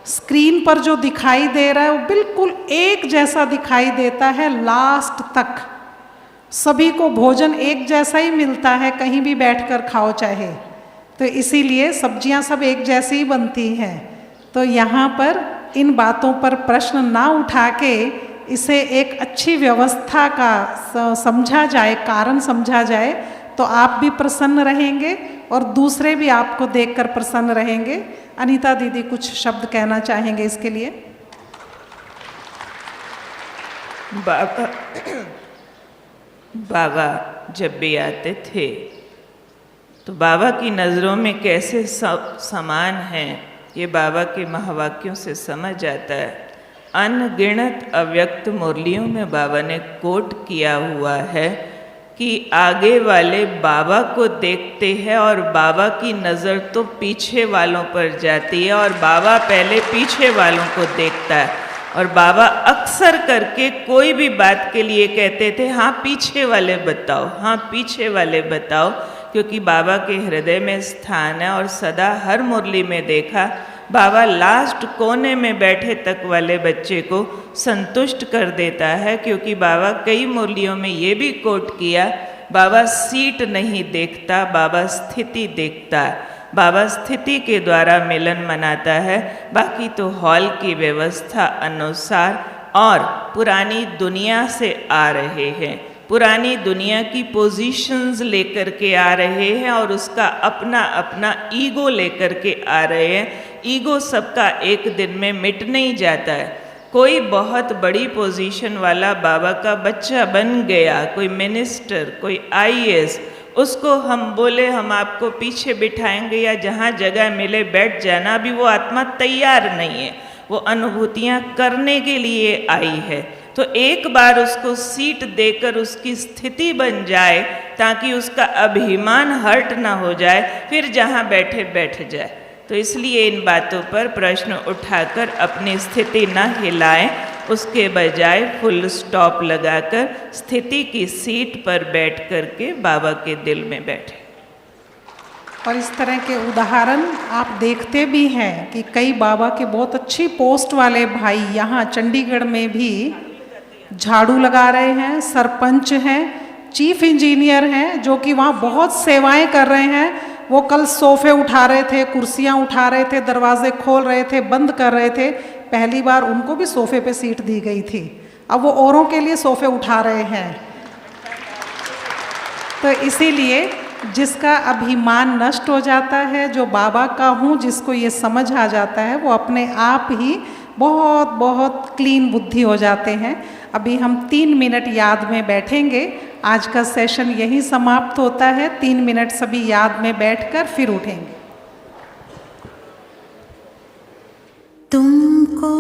स्क्रीन पर जो दिखाई दे रहा है वो बिल्कुल एक जैसा दिखाई देता है लास्ट तक। सभी को भोजन एक जैसा ही मिलता है, कहीं भी बैठकर खाओ चाहे, तो इसीलिए सब्जियां सब एक जैसी ही बनती हैं। तो यहाँ पर इन बातों पर प्रश्न ना उठा के इसे एक अच्छी व्यवस्था का समझा जाए, कारण समझा जाए, तो आप भी प्रसन्न रहेंगे और दूसरे भी आपको देखकर प्रसन्न रहेंगे। अनीता दीदी कुछ शब्द कहना चाहेंगे इसके लिए। बाबा जब भी आते थे तो बाबा की नज़रों में कैसे सब समान हैं, ये बाबा के महावाक्यों से समझ आता है। अनगिनत अव्यक्त मुरलियों में बाबा ने कोट किया हुआ है कि आगे वाले बाबा को देखते हैं और बाबा की नज़र तो पीछे वालों पर जाती है और बाबा पहले पीछे वालों को देखता है। और बाबा अक्सर करके कोई भी बात के लिए कहते थे, हाँ पीछे वाले बताओ, हाँ पीछे वाले बताओ, क्योंकि बाबा के हृदय में स्थान है। और सदा हर मुरली में देखा बाबा लास्ट कोने में बैठे तक वाले बच्चे को संतुष्ट कर देता है, क्योंकि बाबा कई मुरलियों में ये भी कोट किया, बाबा सीट नहीं देखता, बाबा स्थिति देखता है। बाबा स्थिति के द्वारा मिलन मनाता है, बाकी तो हॉल की व्यवस्था अनुसार और पुरानी दुनिया से आ रहे हैं, पुरानी दुनिया की पोजीशंस लेकर के आ रहे हैं और उसका अपना अपना ईगो लेकर के आ रहे हैं। ईगो सबका एक दिन में मिट नहीं जाता है। कोई बहुत बड़ी पोजीशन वाला बाबा का बच्चा बन गया, कोई मिनिस्टर, कोई आईएएस, उसको हम बोले हम आपको पीछे बिठाएंगे या जहाँ जगह मिले बैठ जाना, अभी वो आत्मा तैयार नहीं है, वो अनुभूतियाँ करने के लिए आई है। तो एक बार उसको सीट देकर उसकी स्थिति बन जाए ताकि उसका अभिमान हर्ट ना हो जाए, फिर जहाँ बैठे बैठ जाए। तो इसलिए इन बातों पर प्रश्न उठाकर अपनी स्थिति न हिलाएं, उसके बजाय फुल स्टॉप लगाकर स्थिति की सीट पर बैठ कर के बाबा के दिल में बैठे। और इस तरह के उदाहरण आप देखते भी हैं कि कई बाबा के बहुत अच्छी पोस्ट वाले भाई यहाँ चंडीगढ़ में भी झाड़ू लगा रहे हैं, सरपंच हैं, चीफ इंजीनियर हैं, जो कि वहाँ बहुत सेवाएं कर रहे हैं। वो कल सोफे उठा रहे थे, कुर्सियाँ उठा रहे थे, दरवाजे खोल रहे थे, बंद कर रहे थे। पहली बार उनको भी सोफे पे सीट दी गई थी, अब वो औरों के लिए सोफे उठा रहे हैं। तो इसीलिए जिसका अभिमान नष्ट हो जाता है, जो बाबा का हूँ जिसको ये समझ आ जाता है, वो अपने आप ही बहुत बहुत क्लीन बुद्धि हो जाते हैं। अभी हम 3 मिनट याद में बैठेंगे। आज का सेशन यहीं समाप्त होता है। 3 मिनट सभी याद में बैठकर फिर उठेंगे। तुमको